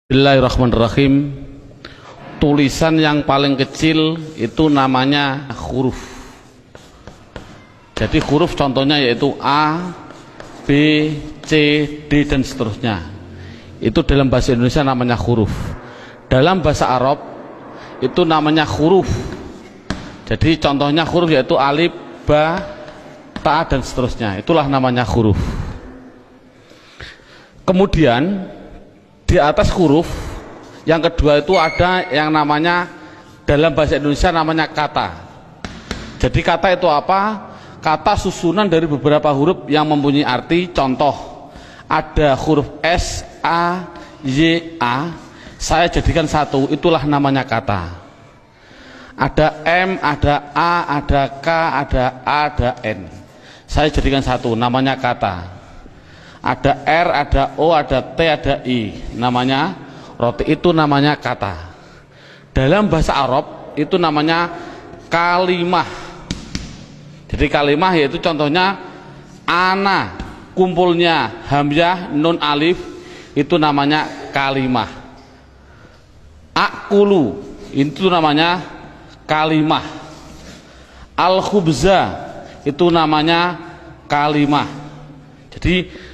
Bismillahirrahmanirrahim. Tulisan yang paling kecil itu namanya huruf. Jadi huruf contohnya yaitu A, B, C, D dan seterusnya. Itu dalam bahasa Indonesia namanya huruf. Dalam bahasa Arab itu namanya huruf. Jadi contohnya huruf yaitu alif, ba, ta dan seterusnya. Itulah namanya huruf. Kemudian di atas huruf yang kedua itu ada yang namanya dalam bahasa Indonesia namanya kata. Jadi kata itu apa? Kata susunan dari beberapa huruf yang mempunyai arti. Contoh, ada huruf S, A, Y, A, saya jadikan satu, itulah namanya kata. Ada M, ada A, ada K, ada A, ada N, saya jadikan satu, namanya kata. Ada R, ada O, ada T, ada I, namanya roti, itu namanya kata. Dalam bahasa Arab itu namanya kalimah. Jadi kalimah yaitu contohnya ana, kumpulnya hamzah, nun, alif, itu namanya kalimah. Akulu, itu namanya kalimah. Al-khubza, itu namanya kalimah. Jadi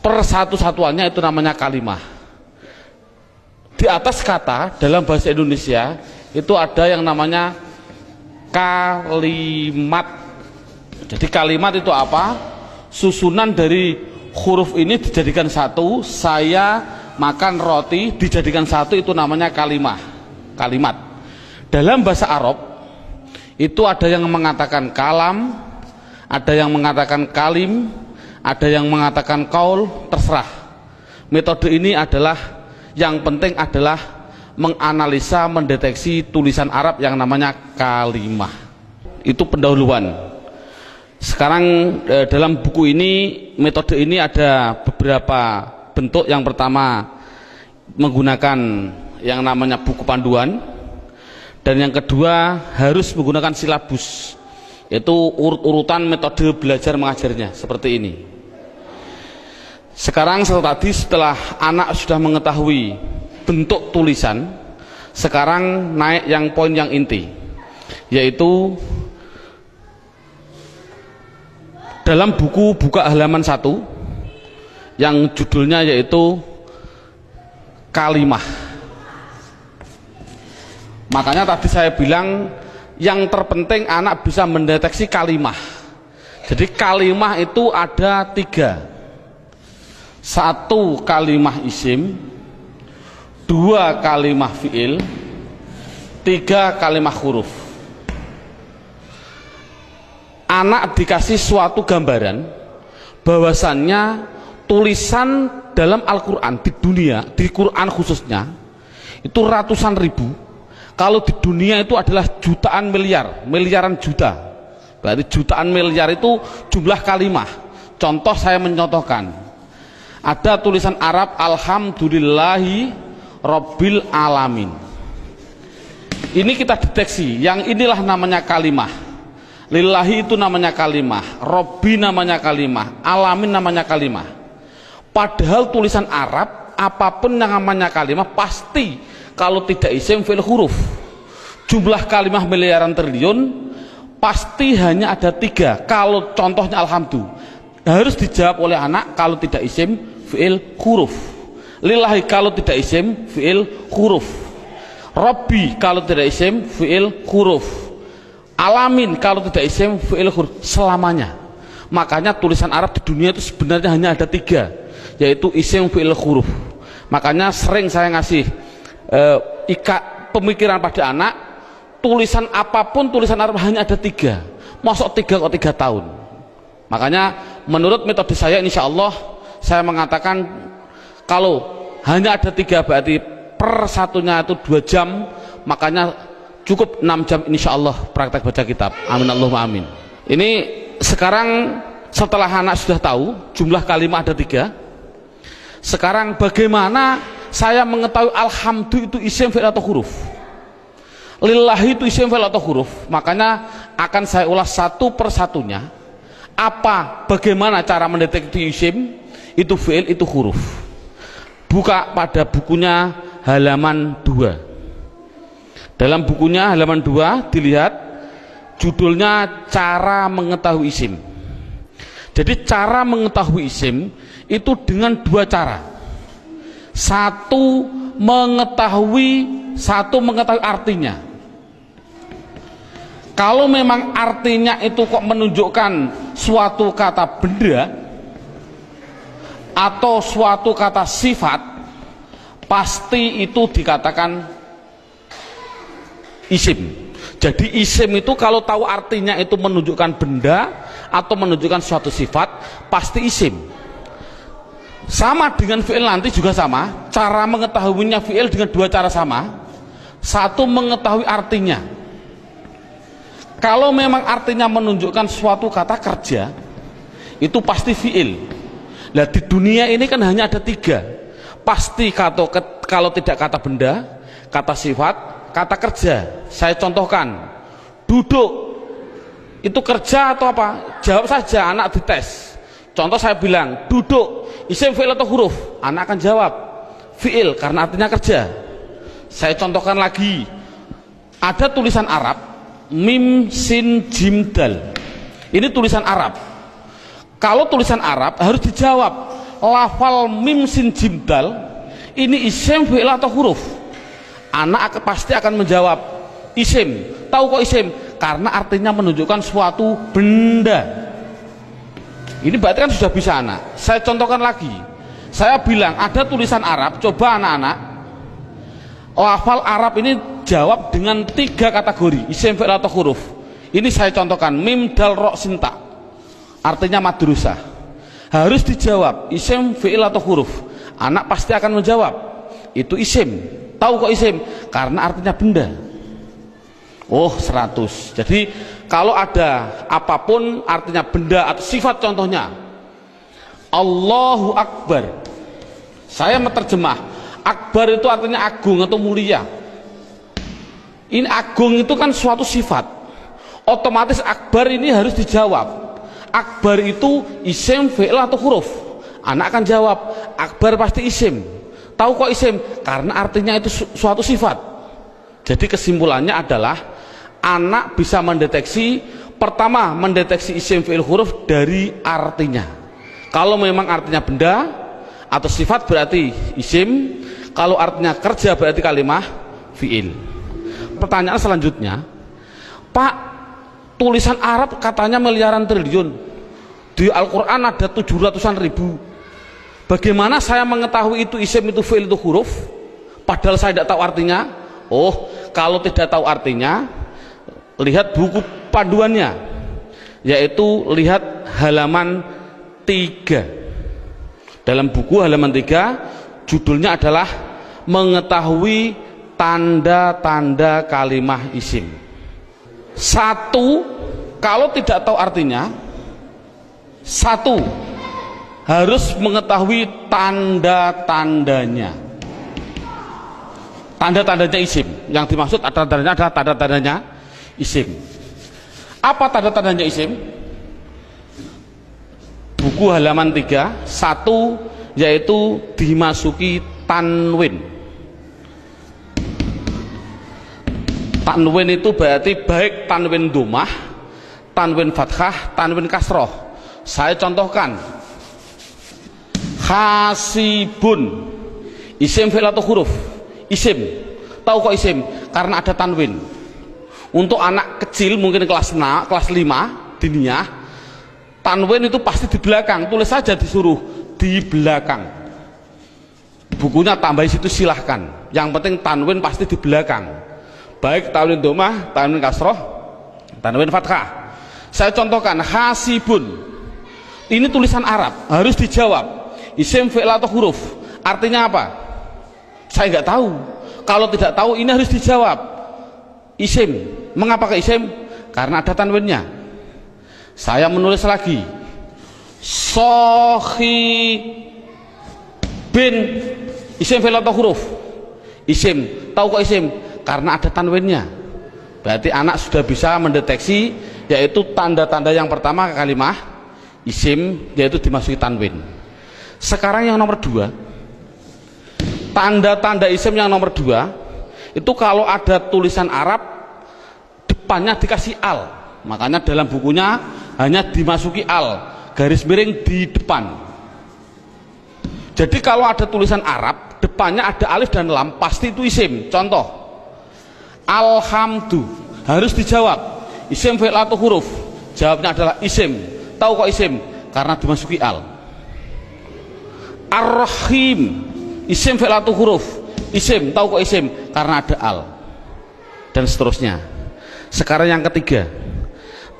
persatu-satuannya itu namanya kalimah. Di atas kata dalam bahasa Indonesia itu ada yang namanya kalimat. Jadi kalimat itu apa? Susunan dari huruf ini dijadikan satu. Saya makan roti dijadikan satu, itu namanya kalimah. Kalimat. Dalam bahasa Arab itu ada yang mengatakan kalam, ada yang mengatakan kalim, ada yang mengatakan kaul, terserah. Metode ini adalah yang penting adalah menganalisa, mendeteksi tulisan Arab yang namanya kalimah. Itu pendahuluan. Sekarang dalam buku ini, metode ini ada beberapa bentuk. Yang pertama menggunakan yang namanya buku panduan, dan yang kedua harus menggunakan silabus, yaitu urut-urutan metode belajar mengajarnya seperti ini. Sekarang setelah anak sudah mengetahui bentuk tulisan, sekarang naik yang poin yang inti, yaitu dalam buku buka halaman 1 yang judulnya yaitu kalimah. Makanya tadi saya bilang yang terpenting anak bisa mendeteksi kalimah. Jadi kalimah itu ada 3. 1 kalimah isim, 2 kalimah fiil, 3 kalimah huruf. Anak dikasih suatu gambaran bahwasannya tulisan dalam Al-Quran di dunia, di Quran khususnya, itu ratusan ribu. Kalau di dunia itu adalah jutaan miliar, miliaran juta. Berarti jutaan miliar itu jumlah kalimah. Contoh, saya mencontohkan. Ada tulisan Arab alhamdulillahi rabbil alamin. Ini kita deteksi, yang inilah namanya kalimah. Lillahi itu namanya kalimah, Rabbi namanya kalimah, alamin namanya kalimah. Padahal tulisan Arab apapun yang namanya kalimah pasti kalau tidak isim fi'il huruf. Jumlah kalimah miliaran triliun pasti hanya ada 3. Kalau contohnya alhamdulillah harus dijawab oleh anak kalau tidak isim fi'il huruf. Lillahi kalau tidak isim fi'il huruf. Rabbi kalau tidak isim fi'il huruf. Alamin kalau tidak isim fi'il huruf. Selamanya. Makanya tulisan Arab di dunia itu sebenarnya hanya ada 3, yaitu isim fi'il huruf. Makanya sering saya ngasih pemikiran pada anak, tulisan apapun tulisan Arab hanya ada 3. Masuk 3 kok 3 tahun. Makanya menurut metode saya, insya Allah saya mengatakan kalau hanya ada 3 berarti per satunya itu 2 jam, makanya cukup 6 jam insya Allah praktek baca kitab. Amin Allahumma amin. Ini sekarang setelah anak sudah tahu jumlah kalimat ada 3, sekarang bagaimana saya mengetahui alhamdulillah itu isim fi'il atau huruf, lillahi itu isim fi'il atau huruf. Makanya akan saya ulas satu persatunya. Bagaimana cara mendeteksi isim itu fi'il itu huruf. Buka pada bukunya halaman 2. Dalam bukunya halaman 2 dilihat judulnya cara mengetahui isim. Jadi cara mengetahui isim itu dengan 2 cara. Satu mengetahui artinya. Kalau memang artinya itu kok menunjukkan suatu kata benda atau suatu kata sifat, pasti itu dikatakan isim. Jadi isim itu kalau tahu artinya itu menunjukkan benda atau menunjukkan suatu sifat, pasti isim. Sama dengan fi'il nanti juga sama, cara mengetahuinya fi'il dengan 2 cara sama. Satu mengetahui artinya. Kalau memang artinya menunjukkan suatu kata kerja, itu pasti fi'il. Nah di dunia ini kan hanya ada 3. Pasti kalau tidak kata benda, kata sifat, kata kerja. Saya contohkan, duduk itu kerja atau apa? Jawab saja, anak dites. Contoh saya bilang, duduk, isim, fi'il atau huruf? Anak akan jawab, fi'il, karena artinya kerja. Saya contohkan lagi, ada tulisan Arab, mim, sin, jim, dal. Ini tulisan Arab. Kalau tulisan Arab harus dijawab, lafal mim, sin, jim, dal, ini isim, fi'il atau huruf? Anak pasti akan menjawab, isim. Tahu kok isim? Karena artinya menunjukkan suatu benda. Ini berarti kan sudah bisa anak. Saya contohkan lagi. Saya bilang ada tulisan Arab, coba anak-anak lafal Arab ini jawab dengan 3 kategori, isim, fi'il atau huruf. Ini saya contohkan, mim, dal, ro, sin, ta. Artinya madrasah. Harus dijawab isim, fi'il atau huruf. Anak pasti akan menjawab itu isim. Tahu kok isim? Karena artinya benda. Oh 100. Jadi kalau ada apapun artinya benda atau sifat, contohnya Allahu Akbar, saya menerjemah Akbar itu artinya agung atau mulia. Ini agung itu kan suatu sifat, otomatis Akbar ini harus dijawab. Akbar itu isim, fi'il atau huruf? Anak akan jawab Akbar pasti isim. Tahu kok isim? Karena artinya itu suatu sifat. Jadi kesimpulannya adalah anak bisa mendeteksi, pertama mendeteksi isim, fi'il, huruf dari artinya. Kalau memang artinya benda atau sifat berarti isim, kalau artinya kerja berarti kalimah fi'il. Pertanyaan selanjutnya, Pak, tulisan Arab katanya miliaran triliun, di Al-Quran ada 700-an ribu. Bagaimana saya mengetahui itu isim, itu fi'il, itu huruf, padahal saya tidak tahu artinya? Oh, kalau tidak tahu artinya, lihat buku panduannya, yaitu lihat halaman 3. Dalam buku halaman 3 judulnya adalah mengetahui tanda-tanda kalimah isim. 1, kalau tidak tahu artinya, 1 harus mengetahui tanda-tandanya. Tanda-tandanya isim. Yang dimaksud tanda-tandanya adalah tanda-tandanya isim. Apa tanda-tandanya isim? Buku halaman 3, 1 yaitu dimasuki tanwin. Tanwin itu berarti baik tanwin dhammah, tanwin fathah, tanwin kasroh. Saya contohkan, hasibun, isim, fi'il atau huruf? Isim. Tahu kok isim? Karena ada tanwin. Untuk anak kecil mungkin kelas 5 diniyah, tanwin itu pasti di belakang. Tulis saja, disuruh di belakang. Bukunya tambah situ silahkan. Yang penting tanwin pasti di belakang. Baik tanwin dhammah, tanwin kasroh, tanwin fathah. Saya contohkan, hasibun. Ini tulisan Arab, harus dijawab isim, fi'il atau huruf? Artinya apa? Saya nggak tahu. Kalau tidak tahu, ini harus dijawab isim. Mengapa ke isim? Karena ada tanwinnya. Saya menulis lagi, sohi bin, isim, fi'il atau huruf? Isim. Tahu kok isim? Karena ada tanwinnya. Berarti anak sudah bisa mendeteksi, yaitu tanda-tanda yang pertama kalimah isim, yaitu dimasuki tanwin. Sekarang yang nomor 2, Tanda-tanda isim yang nomor 2 itu kalau ada tulisan Arab depannya dikasih al, makanya dalam bukunya hanya dimasuki al, garis miring di depan. Jadi kalau ada tulisan Arab depannya ada alif dan lam, pasti itu isim. Contoh, alhamdu, harus dijawab isim fi'il atau huruf, jawabnya adalah isim. Tahu kok isim? Karena dimasuki al. Ar-Rahim, isim fi'il atau huruf, isim. Tahu kok isim? Karena ada al. Dan seterusnya. Sekarang yang ketiga,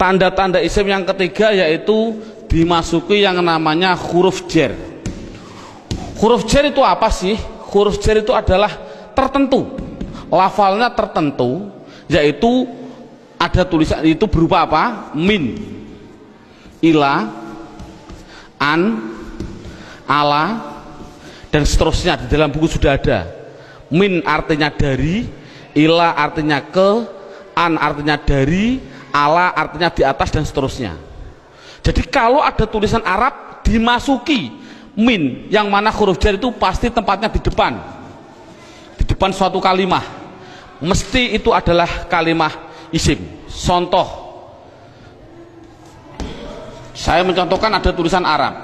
tanda-tanda isim yang ketiga yaitu dimasuki yang namanya huruf jar. Huruf jar itu apa sih? Huruf jar itu adalah tertentu, lafalnya tertentu, yaitu ada tulisan itu berupa apa? Min, ila, an, ala, dan seterusnya. Di dalam buku sudah ada. Min artinya dari, ila artinya ke, an artinya dari, ala artinya di atas, dan seterusnya. Jadi kalau ada tulisan Arab dimasuki min, yang mana huruf jar itu pasti tempatnya di depan suatu kalimah, mesti itu adalah kalimah isim. Contoh, saya mencontohkan ada tulisan Arab,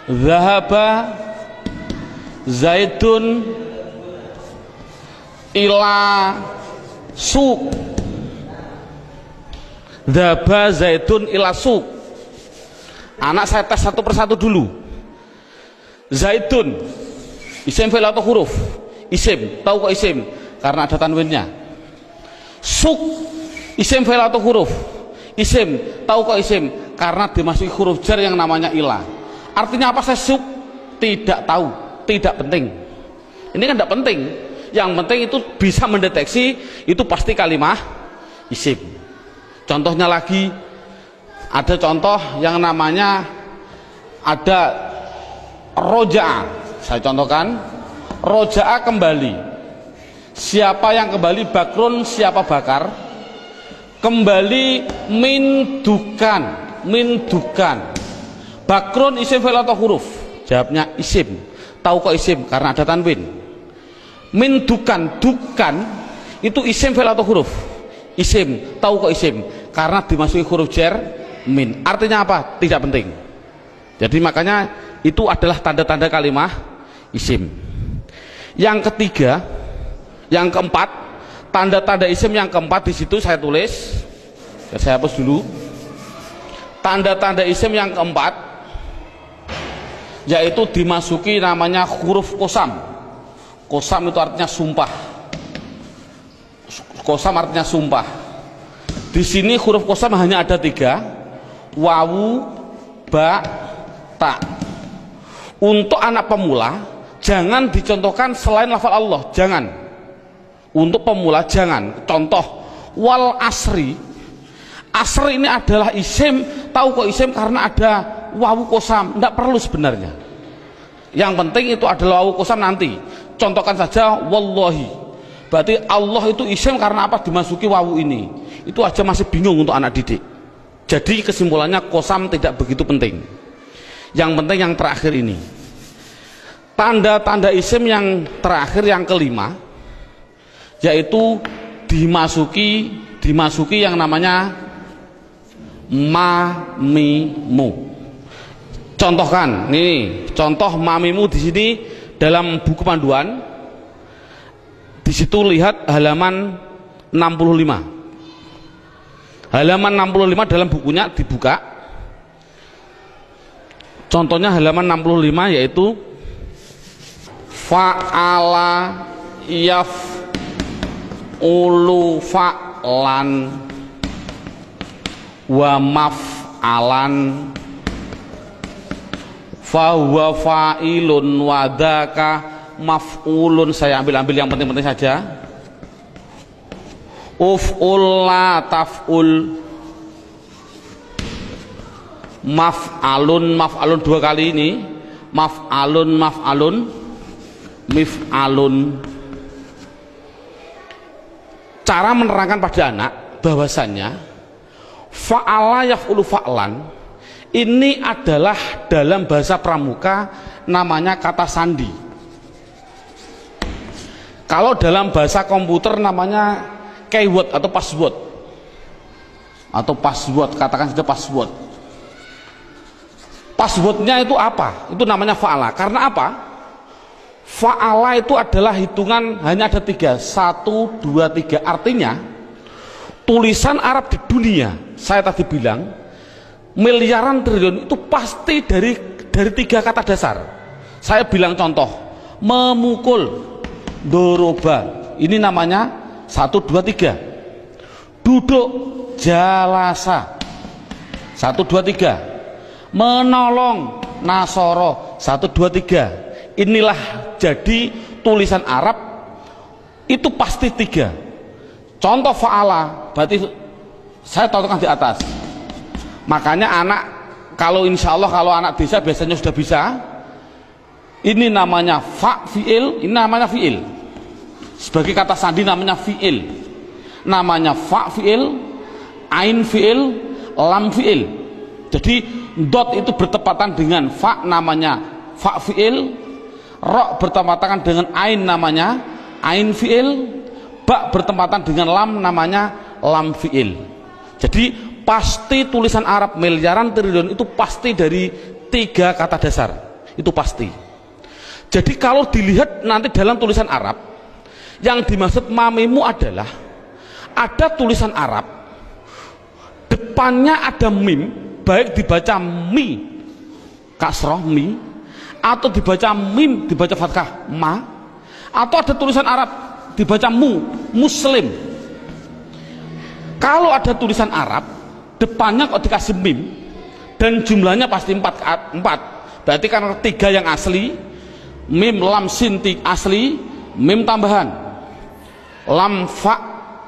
zahaba zaidun ila suq, zahaba zaidun ila suq. Anak saya tes satu persatu dulu. Zaidun, isim fi'il atau huruf? Isim. Tahu kok isim? Karena ada tanwinnya. Suq, isim fi'il atau huruf? Isim. Tahu kok isim? Karena dimasuki huruf jar yang namanya ila. Artinya apa saya suq? Tidak tahu, tidak penting. Ini kan tidak penting. Yang penting itu bisa mendeteksi itu pasti kalimah isim. Contohnya lagi, ada contoh yang namanya ada roja'a. Saya contohkan, roja'a kembali. Siapa yang kembali? Bakrun, siapa bakar? Kembali min dukan, min dukan. Bakrun isim fi'il atau huruf? Jawabnya isim. Tahu kok isim? Karena ada tanwin. Min dukan, dukan itu isim fi'il atau huruf? Isim. Tahu kok isim? Karena dimasuki huruf jar min. Artinya apa? Tidak penting. Jadi makanya itu adalah tanda-tanda kalimah isim. Yang ketiga, yang keempat, tanda-tanda isim yang keempat di situ saya tulis. Saya hapus dulu. Tanda-tanda isim yang keempat yaitu dimasuki namanya huruf kosam. Kosam itu artinya sumpah. Kosam artinya sumpah. Di sini huruf kosam hanya ada 3, wawu, ba, ta. Untuk anak pemula jangan dicontohkan selain lafal Allah, jangan. Untuk pemula jangan. Contoh, wal asri. Asri ini adalah isim. Tahu kok isim? Karena ada wawu kosam. Tidak perlu sebenarnya. Yang penting itu adalah wawu kosam nanti. Contohkan saja wallahi. Berarti Allah itu isim karena apa? Dimasuki wawu ini. Itu aja masih bingung untuk anak didik. Jadi kesimpulannya kosam tidak begitu penting. Yang penting yang terakhir ini. Tanda-tanda isim yang terakhir yang kelima yaitu dimasuki yang namanya mamimu. Contohkan, ini contoh mamimu di sini dalam buku panduan. Di situ lihat halaman 65. Halaman 65 dalam bukunya dibuka. Contohnya halaman 65 yaitu fa'ala yaf'ulu fa'lan wa maf'alan fahuwa fa'ilun wa dzaka maf'ulun. Saya ambil yang penting-penting saja. Uf'ul la taf'ul, maf'alun 2 kali ini, maf'alun mif'alun. Cara menerangkan pada anak bahwasannya fa'ala yaf'ulu fa'lan ini adalah dalam bahasa pramuka namanya kata sandi. Kalau dalam bahasa komputer namanya keyword atau password, katakan saja password. Passwordnya itu apa? Itu namanya fa'ala. Karena apa? Fa'ala itu adalah hitungan hanya ada 3, 1, 2, 3. Artinya tulisan Arab di dunia, saya tadi bilang miliaran triliun, itu pasti dari 3 kata dasar. Saya bilang contoh, memukul, doroba, ini namanya 1, 2, 3. Duduk, jalasa, 1, 2, 3. Menolong, nasoro, 1, 2, 3. Inilah jadi tulisan Arab itu pasti 3. Contoh fa'ala, berarti saya contohkan di atas. Makanya anak, kalau insya Allah kalau anak desa biasanya sudah bisa. Ini namanya fa fi'il, ini namanya fi'il. Sebagai kata sandi namanya fi'il. Namanya fa fi'il, ain fi'il, lam fi'il. Jadi dot itu bertepatan dengan fa, namanya fa fi'il. Ro bertepatan dengan ain, namanya ain fi'il. Ba bertepatan dengan lam, namanya lam fi'il. Jadi pasti tulisan Arab miliaran triliun itu pasti dari 3 kata dasar. Itu pasti. Jadi kalau dilihat nanti dalam tulisan Arab, yang dimaksud mamimu adalah ada tulisan Arab, depannya ada mim, baik dibaca mi kasroh mi, atau dibaca mim dibaca fathah ma, atau ada tulisan Arab dibaca mu muslim. Kalau ada tulisan Arab depannya kok dikasih mim dan jumlahnya pasti 4, berarti karena 3 yang asli, mim lam sin asli, mim tambahan, lam fa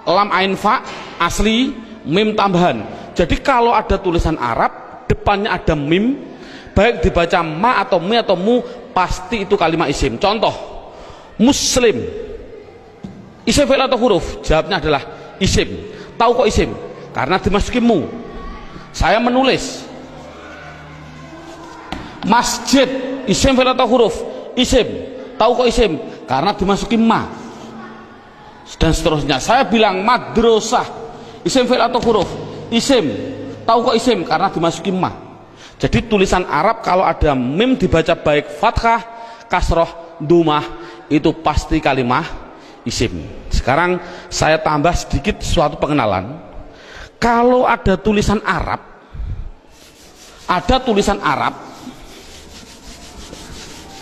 lam ain fa asli, mim tambahan. Jadi kalau ada tulisan Arab depannya ada mim, baik dibaca ma atau mi atau mu, pasti itu kalimat isim. Contoh, muslim, isim fi'il atau huruf? Jawabnya adalah isim. Tahu kok isim? Karena dimasuki mu. Saya menulis. Masjid, isim fi'il atau huruf? Isim. Tahu kok isim? Karena dimasuki ma. Dan seterusnya. Saya bilang madrasah, isim fi'il atau huruf? Isim. Tahu kok isim? Karena dimasuki ma. Jadi tulisan Arab kalau ada mim dibaca baik fathah, kasroh, dumah, itu pasti kalimah isim. Sekarang saya tambah sedikit suatu pengenalan. Kalau ada tulisan Arab,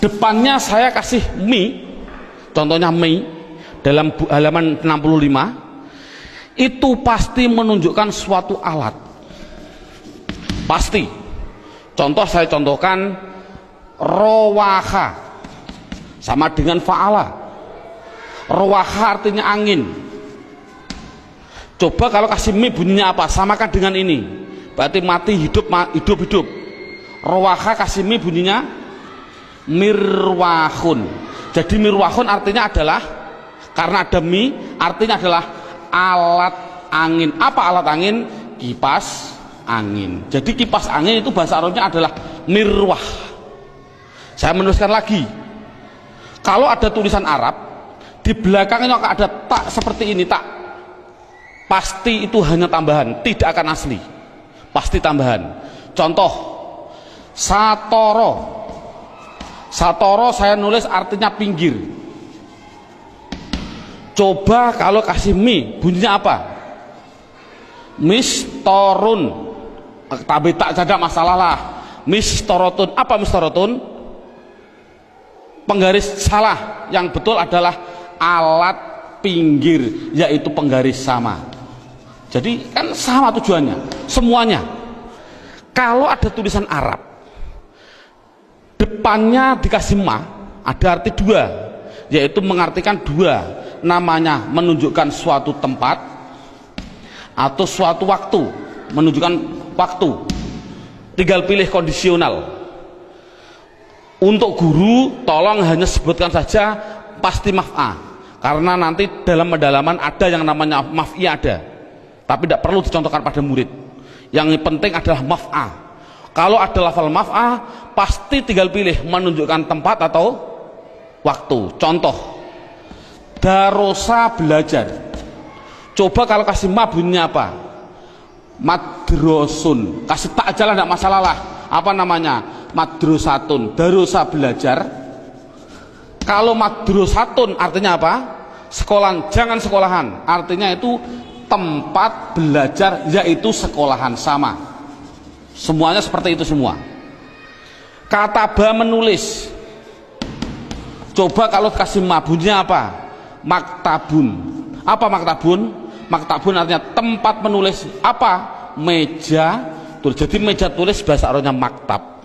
depannya saya kasih mi, contohnya mi dalam halaman 65, itu pasti menunjukkan suatu alat, pasti. Contoh saya contohkan, rowaha sama dengan fa'ala. Rowaha artinya angin. Coba kalau kasih mi bunyinya apa? Samakan dengan ini, berarti mati hidup, hidup. Rowaha kasih mi bunyinya mirwahun. Jadi mirwahun artinya adalah, karena ada mi artinya adalah alat angin. Apa alat angin? Kipas angin. Jadi kipas angin itu bahasa Arabnya adalah mirwah. Saya menuliskan lagi, kalau ada tulisan Arab di belakangnya ada tak seperti ini, tak, pasti itu hanya tambahan, tidak akan asli, pasti tambahan. Contoh, satoro, saya nulis artinya pinggir. Coba kalau kasih mi bunyinya apa? Mistorun. Tapi tak ada masalah lah. Mistorotun. Apa mistorotun? Penggaris salah. Yang betul adalah alat pinggir, yaitu penggaris sama. Jadi kan sama tujuannya, semuanya. Kalau ada tulisan Arab depannya dikasih ma, ada arti 2, yaitu mengartikan 2. Namanya menunjukkan suatu tempat atau suatu waktu, menunjukkan waktu. Tinggal pilih kondisional. Untuk guru tolong hanya sebutkan saja pasti maf'a, karena nanti dalam pendalaman ada yang namanya maf'i ada, tapi tidak perlu dicontohkan pada murid. Yang penting adalah maf'a. Kalau ada lafal maf'a pasti tinggal pilih menunjukkan tempat atau waktu. Contoh, Darosa belajar. Coba kalau kasih ma bunyinya apa? Madrosun. Kasih tak aja lah, tidak masalah lah. Apa namanya? Madrosatun. Darosa belajar. Kalau madrosatun artinya apa? Sekolahan, jangan sekolahan. Artinya itu tempat belajar, yaitu sekolahan, sama. Semuanya seperti itu semua. Kataba menulis. Coba kalau kasih ma bunyinya apa? Maktabun. Apa maktabun? Maktabun artinya tempat menulis. Apa? Meja tulis. Jadi meja tulis bahasa Arabnya maktab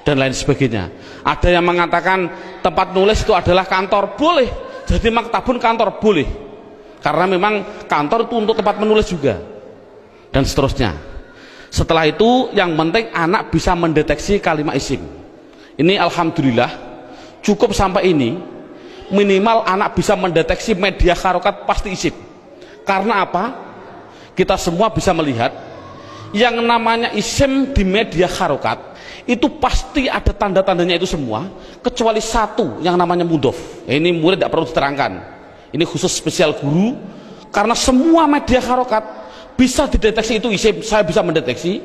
dan lain sebagainya. Ada yang mengatakan tempat nulis itu adalah kantor, boleh. Jadi maktabun kantor, boleh, karena memang kantor itu untuk tempat menulis juga, dan seterusnya. Setelah itu yang penting anak bisa mendeteksi kalimat isim. Ini alhamdulillah cukup sampai ini. Minimal anak bisa mendeteksi media harokat pasti isim. Karena apa? Kita semua bisa melihat yang namanya isim di media harokat itu pasti ada tanda-tandanya itu semua, kecuali satu yang namanya mudhof. Ini murid tidak perlu diterangkan, ini khusus spesial guru, karena semua media harokat bisa dideteksi itu isim. Saya bisa mendeteksi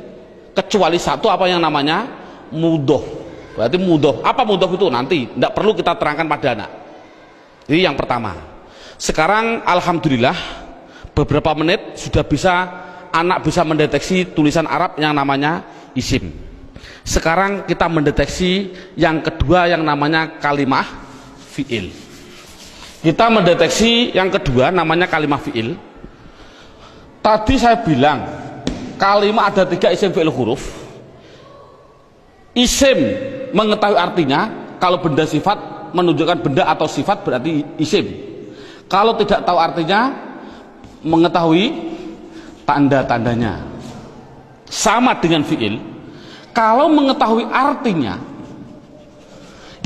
kecuali satu, apa yang namanya mudhof. Berarti mudhof, apa mudhof itu nanti tidak perlu kita terangkan pada anak. Ini yang pertama. Sekarang alhamdulillah beberapa menit sudah bisa anak bisa mendeteksi tulisan Arab yang namanya isim. Sekarang kita mendeteksi yang kedua yang namanya kalimah fi'il. Kita mendeteksi yang kedua namanya kalimah fi'il. Tadi saya bilang kalimah ada 3 isim fi'il huruf. Isim mengetahui artinya, kalau benda sifat menunjukkan benda atau sifat berarti isim. Kalau tidak tahu artinya, mengetahui tanda-tandanya. Sama dengan fi'il. Kalau mengetahui artinya,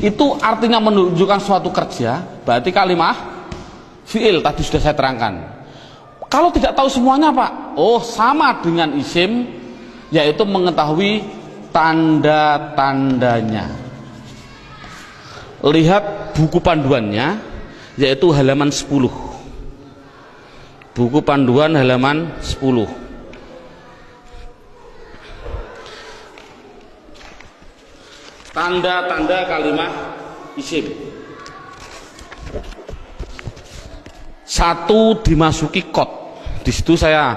itu artinya menunjukkan suatu kerja, berarti kalimah fi'il. Tadi sudah saya terangkan. Kalau tidak tahu semuanya Pak, oh sama dengan isim, yaitu mengetahui tanda-tandanya. Lihat buku panduannya, yaitu halaman 10. Buku panduan halaman 10. Tanda-tanda kalimat isim. 1 dimasuki kot. Di situ saya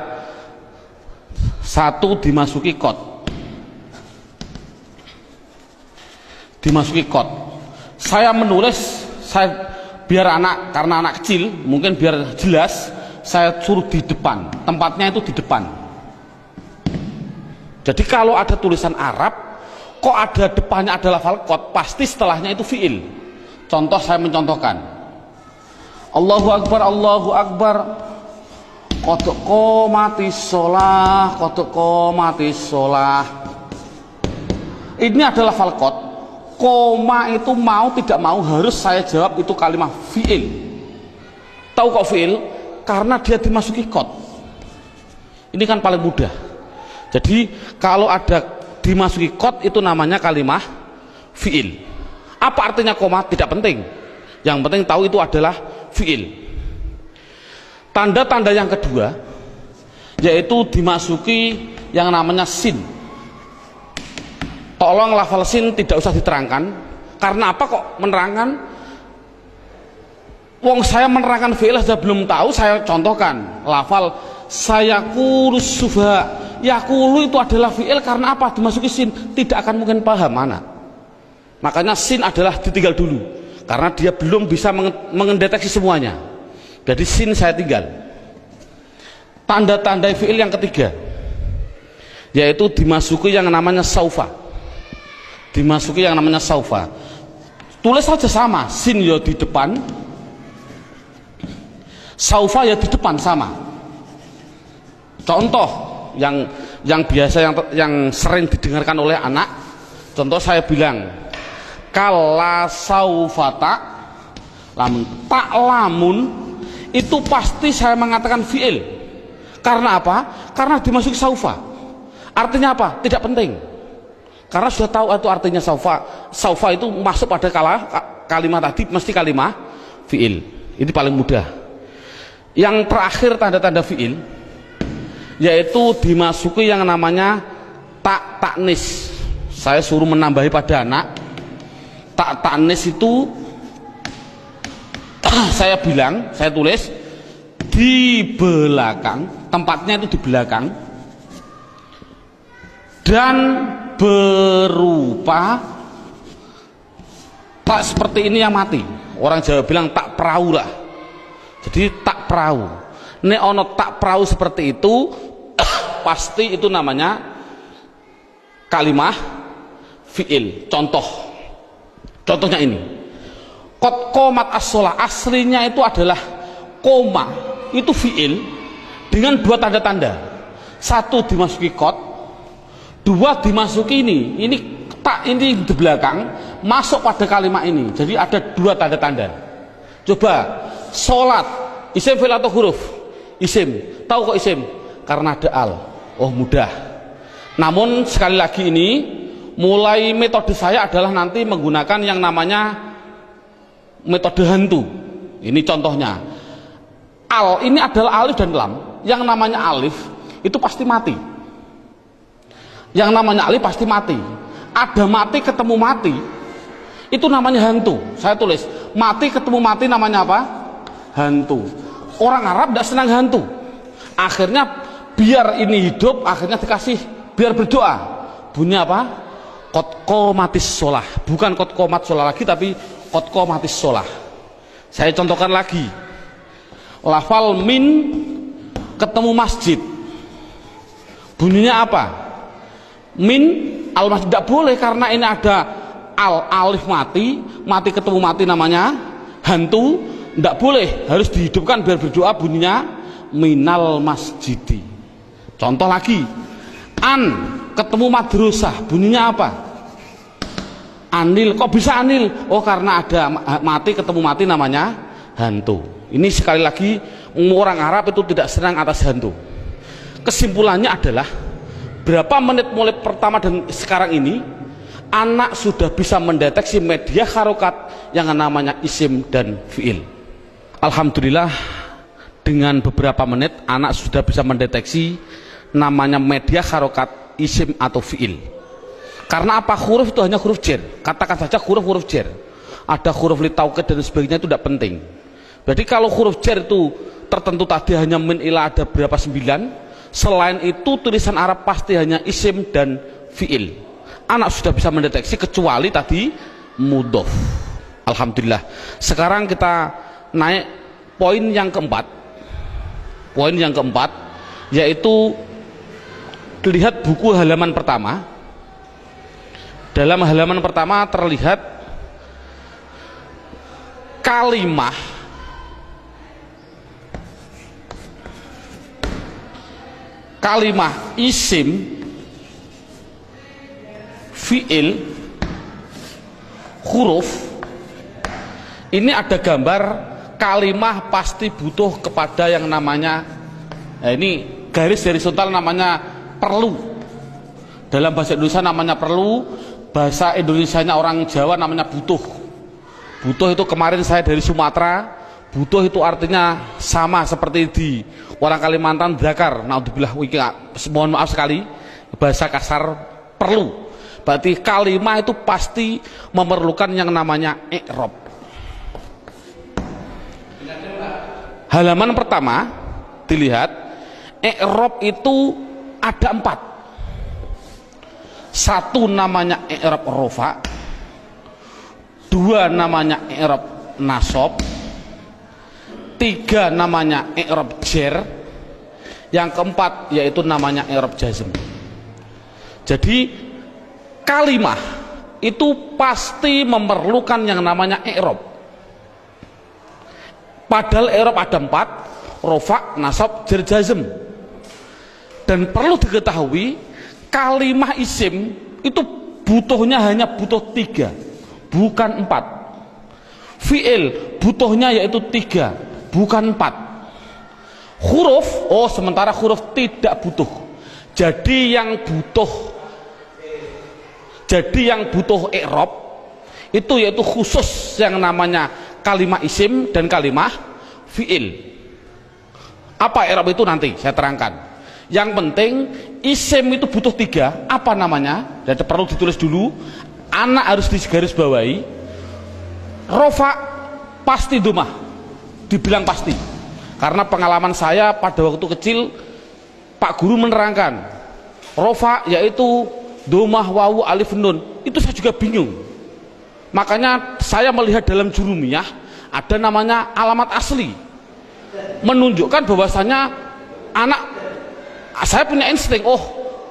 1 dimasuki kot. Dimasuki kot. Saya menulis, saya biar anak, karena anak kecil mungkin biar jelas, saya suruh di depan. Tempatnya itu di depan. Jadi kalau ada tulisan Arab kok ada depannya ada lafal kot, pasti setelahnya itu fi'il. Contoh, saya mencontohkan Allahu Akbar, Allahu Akbar, qad qomatis sholah, qad qomatis sholah. Ini adalah lafal kot. Koma itu mau tidak mau harus saya jawab itu kalimat fi'il. Tahu kok fi'il? Karena dia dimasuki kot. Ini kan paling mudah. Jadi kalau ada dimasuki kot itu namanya kalimah fi'il. Apa artinya koma? Tidak penting. Yang penting tahu itu adalah fi'il. Tanda-tanda yang kedua yaitu dimasuki yang namanya sin. Tolong lafal sin tidak usah diterangkan. Karena apa kok menerangkan? Wong saya menerangkan fi'il saja belum tahu, saya contohkan lafal sayaqulus sufaha. Yaqulu itu adalah fi'il, karena apa? Dimasuki sin, tidak akan mungkin paham anak. Makanya sin adalah ditinggal dulu, karena dia belum bisa mendeteksi semuanya. Jadi sin saya tinggal. Tanda-tanda fi'il yang ketiga yaitu dimasuki yang namanya saufa. Dimasuki yang namanya saufa. Tulis saja sama, sin ya di depan, saufa ya di depan, sama. Contoh yang biasa yang sering didengarkan oleh anak, contoh saya bilang kala saufata lamun, tak lamun itu pasti saya mengatakan fi'il. Karena apa? Karena dimasuki saufa. Artinya apa? Tidak penting, karena sudah tahu itu artinya saufa. Saufa itu masuk pada kalimat tadi mesti kalimat fi'il. Ini paling mudah. Yang terakhir tanda-tanda fiil yaitu dimasuki yang namanya taknis. Saya suruh menambahi pada anak. Taknis itu saya bilang, saya tulis di belakang, tempatnya itu di belakang, dan berupa tak seperti ini yang mati. Orang Jawa bilang tak perahu lah. Jadi tak perahu. Nek ono tak perahu seperti itu pasti itu namanya kalimah fiil. Contohnya ini. Qad qomat as-shalah, aslinya itu adalah koma, itu fiil dengan dua tanda-tanda. Satu dimasuki qad, dua dimasuki ini tak, ini di belakang masuk pada kalimat ini. Jadi ada dua tanda-tanda. Coba sholat, isim fi'il atau huruf? Isim. Tahu kok isim? Karena ada al. Oh mudah. Namun sekali lagi ini mulai metode saya adalah nanti menggunakan yang namanya metode hantu. Ini contohnya. Al ini adalah alif dan lam. Yang namanya alif itu pasti mati. Yang namanya alif pasti mati. Ada mati ketemu mati, itu namanya hantu. Saya tulis mati ketemu mati namanya apa? Hantu. Orang Arab tidak senang hantu. Akhirnya biar ini hidup, akhirnya dikasih biar berdoa. Bunyi apa? Qad qomatis shalah. Bukan qad qomat shalah lagi, tapi qad qomatis shalah. Saya contohkan lagi. Lafal min ketemu masjid. Bunyinya apa? Min al masjid, tidak boleh karena ini ada alif mati ketemu mati namanya hantu, tidak boleh, harus dihidupkan biar berdoa, bunyinya minal masjidi. Contoh lagi, an ketemu madrasah, bunyinya apa? Anil. Kok bisa anil? Oh karena ada mati ketemu mati namanya hantu. Ini sekali lagi orang Arab itu tidak senang atas hantu. Kesimpulannya adalah berapa menit mulai pertama dan sekarang ini anak sudah bisa mendeteksi media harokat yang namanya isim dan fiil. Alhamdulillah dengan beberapa menit anak sudah bisa mendeteksi namanya media harokat isim atau fiil. Karena apa? Huruf itu hanya huruf jar. Katakan saja huruf jar. Ada huruf li taukid dan sebagainya, itu tidak penting. Berarti kalau huruf jar itu tertentu tadi hanya min ila ada berapa 9. Selain itu tulisan Arab pasti hanya isim dan fiil. Anak sudah bisa mendeteksi kecuali tadi mudhof. Alhamdulillah. Sekarang kita naik poin yang keempat. Poin yang keempat yaitu lihat buku halaman pertama. Dalam halaman pertama terlihat kalimah isim, fiil, huruf. Ini ada gambar kalimah pasti butuh kepada yang namanya, ini garis horizontal namanya perlu. Dalam bahasa Indonesia namanya perlu, bahasa Indonesianya orang Jawa namanya butuh. Butuh itu kemarin saya dari Sumatera, butuh itu artinya sama seperti di orang Kalimantan zakar. Naudzubillah, mohon maaf sekali bahasa kasar perlu. Berarti kalimah itu pasti memerlukan yang namanya i'rab. Halaman pertama dilihat, i'rab itu ada 4. Satu namanya i'rab rofa, 2 namanya i'rab nasab, 3 namanya i'rab jar, yang keempat yaitu namanya i'rab jazm. Jadi kalimah itu pasti memerlukan yang namanya i'rab. Padahal i'rab ada 4, rofa, nasab, jar, jazm. Dan perlu diketahui kalimah isim itu butuhnya hanya butuh 3, bukan 4. Fi'il butuhnya yaitu 3, bukan 4. Huruf, sementara huruf tidak butuh. Jadi yang butuh i'rab itu yaitu khusus yang namanya kalimah isim dan kalimah fiil. Apa i'rab itu nanti saya terangkan. Yang penting isim itu butuh 3. Apa namanya? Dan perlu ditulis dulu. Anak harus digarisbawahi. Rofa pasti domah. Dibilang pasti. Karena pengalaman saya pada waktu kecil, Pak Guru menerangkan rofa yaitu domah, wawu, alif, nun. Itu saya juga bingung. Makanya saya melihat dalam jurumiyah ada namanya alamat asli, menunjukkan bahwasanya anak, saya punya insting, oh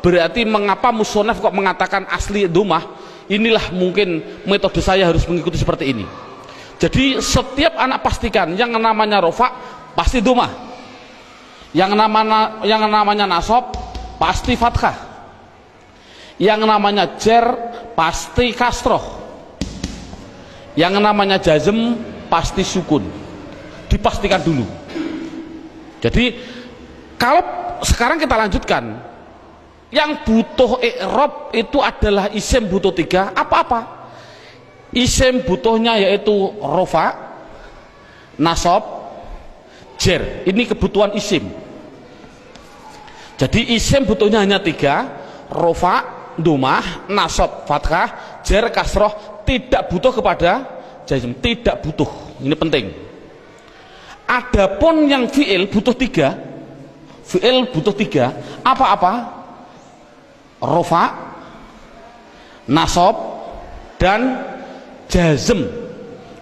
berarti mengapa musonaf kok mengatakan asli domah, inilah mungkin metode saya harus mengikuti seperti ini. Jadi setiap anak pastikan yang namanya rofa pasti domah, yang namanya nasab pasti fathah, yang namanya jer pasti kasroh, yang namanya jazm pasti sukun. Dipastikan dulu. Jadi kalau sekarang kita lanjutkan, yang butuh i'rab itu adalah isim butuh 3. Apa-apa? Isim butuhnya yaitu rofa, nasab, jer. Ini kebutuhan isim. Jadi isim butuhnya hanya 3: rofa, domah, nasab, fathah, jer, kasroh. Tidak butuh kepada jazm, tidak butuh. Ini penting. Adapun yang fi'il butuh 3. Fi'il butuh 3. Apa-apa? Rofa, nasab, dan jazm.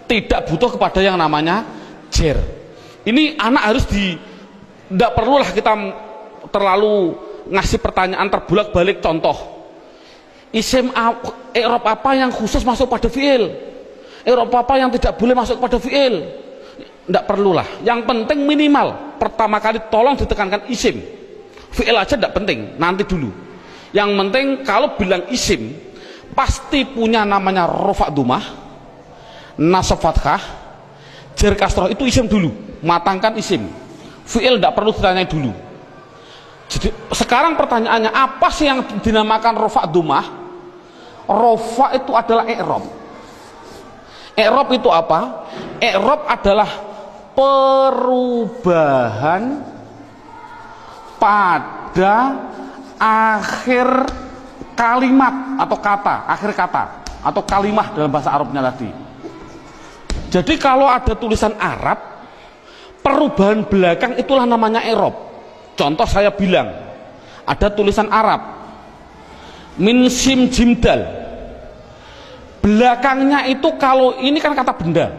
Tidak butuh kepada yang namanya jer. Ini anak harus tidak perlulah kita terlalu ngasih pertanyaan terbulak-balik. Contoh, isim i'rab apa yang khusus masuk pada fi'il, i'rab apa yang tidak boleh masuk pada fi'il, tidak perlulah. Yang penting minimal pertama kali tolong ditekankan isim. Fi'il aja tidak penting, nanti dulu. Yang penting kalau bilang isim pasti punya namanya rofa domah, nasab fathah, jer kasroh. Itu isim dulu, matangkan isim. Fi'il tidak perlu ditanya dulu. Jadi sekarang pertanyaannya, apa sih yang dinamakan rofa domah? Rofa itu adalah i'rab. I'rab itu apa? I'rab adalah perubahan pada akhir kalimat atau kata, akhir kata atau kalimah dalam bahasa Arabnya tadi. Jadi kalau ada tulisan Arab, perubahan belakang itulah namanya i'rab. Contoh saya bilang, ada tulisan Arab min sim jim dal, belakangnya itu, kalau ini kan kata benda,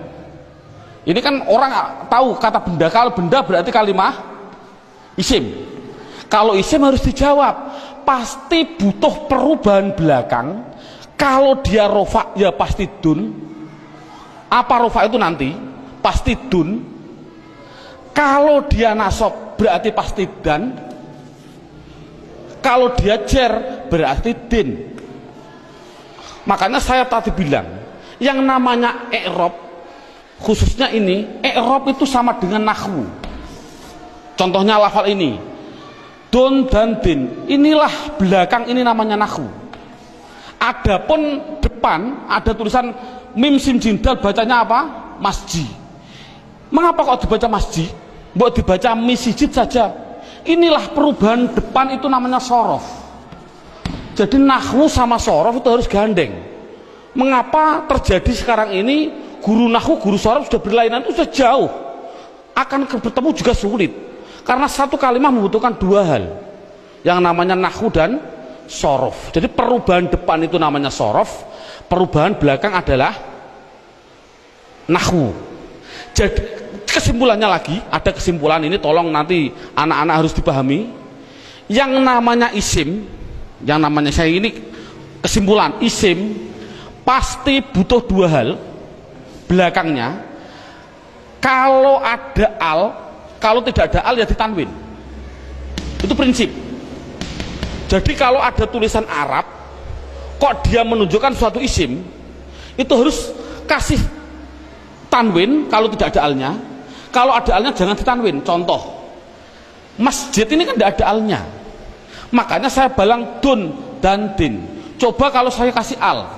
ini kan orang tahu kata benda. Kalau benda berarti kalimah isim. Kalau isim harus dijawab, pasti butuh perubahan belakang. Kalau dia rofa ya pasti dun. Apa rofa itu nanti? Pasti dun. Kalau dia nasab berarti pasti dan. Kalau dia jer berarti din. Makanya saya tadi bilang, yang namanya i'rab, khususnya ini, i'rab itu sama dengan nahwu. Contohnya lafal ini, dun dan din. Inilah belakang, ini namanya nahwu. Adapun depan ada tulisan mim sim jim dal, bacanya apa? Masjid. Mengapa kok dibaca masjid? Mbok dibaca misjid saja. Inilah perubahan depan, itu namanya sorof. Jadi nahwu sama sorof itu harus gandeng. Mengapa terjadi sekarang ini guru nahwu, guru sorof sudah berlainan, itu sudah jauh, akan bertemu juga sulit. Karena satu kalimat membutuhkan 2 hal, yang namanya nahwu dan sorof. Jadi perubahan depan itu namanya sorof, perubahan belakang adalah nahwu. Jadi kesimpulannya lagi, ada kesimpulan ini, tolong nanti anak-anak harus dipahami. Yang namanya isim, yang namanya, saya ini kesimpulan, isim pasti butuh 2 hal belakangnya. Kalau ada al, kalau tidak ada al ya ditanwin. Itu prinsip. Jadi kalau ada tulisan Arab kok dia menunjukkan suatu isim, itu harus kasih tanwin kalau tidak ada alnya. Kalau ada alnya jangan ditanwin. Contoh, masjid ini kan tidak ada alnya, makanya saya balang dun dan din. Coba kalau saya kasih al,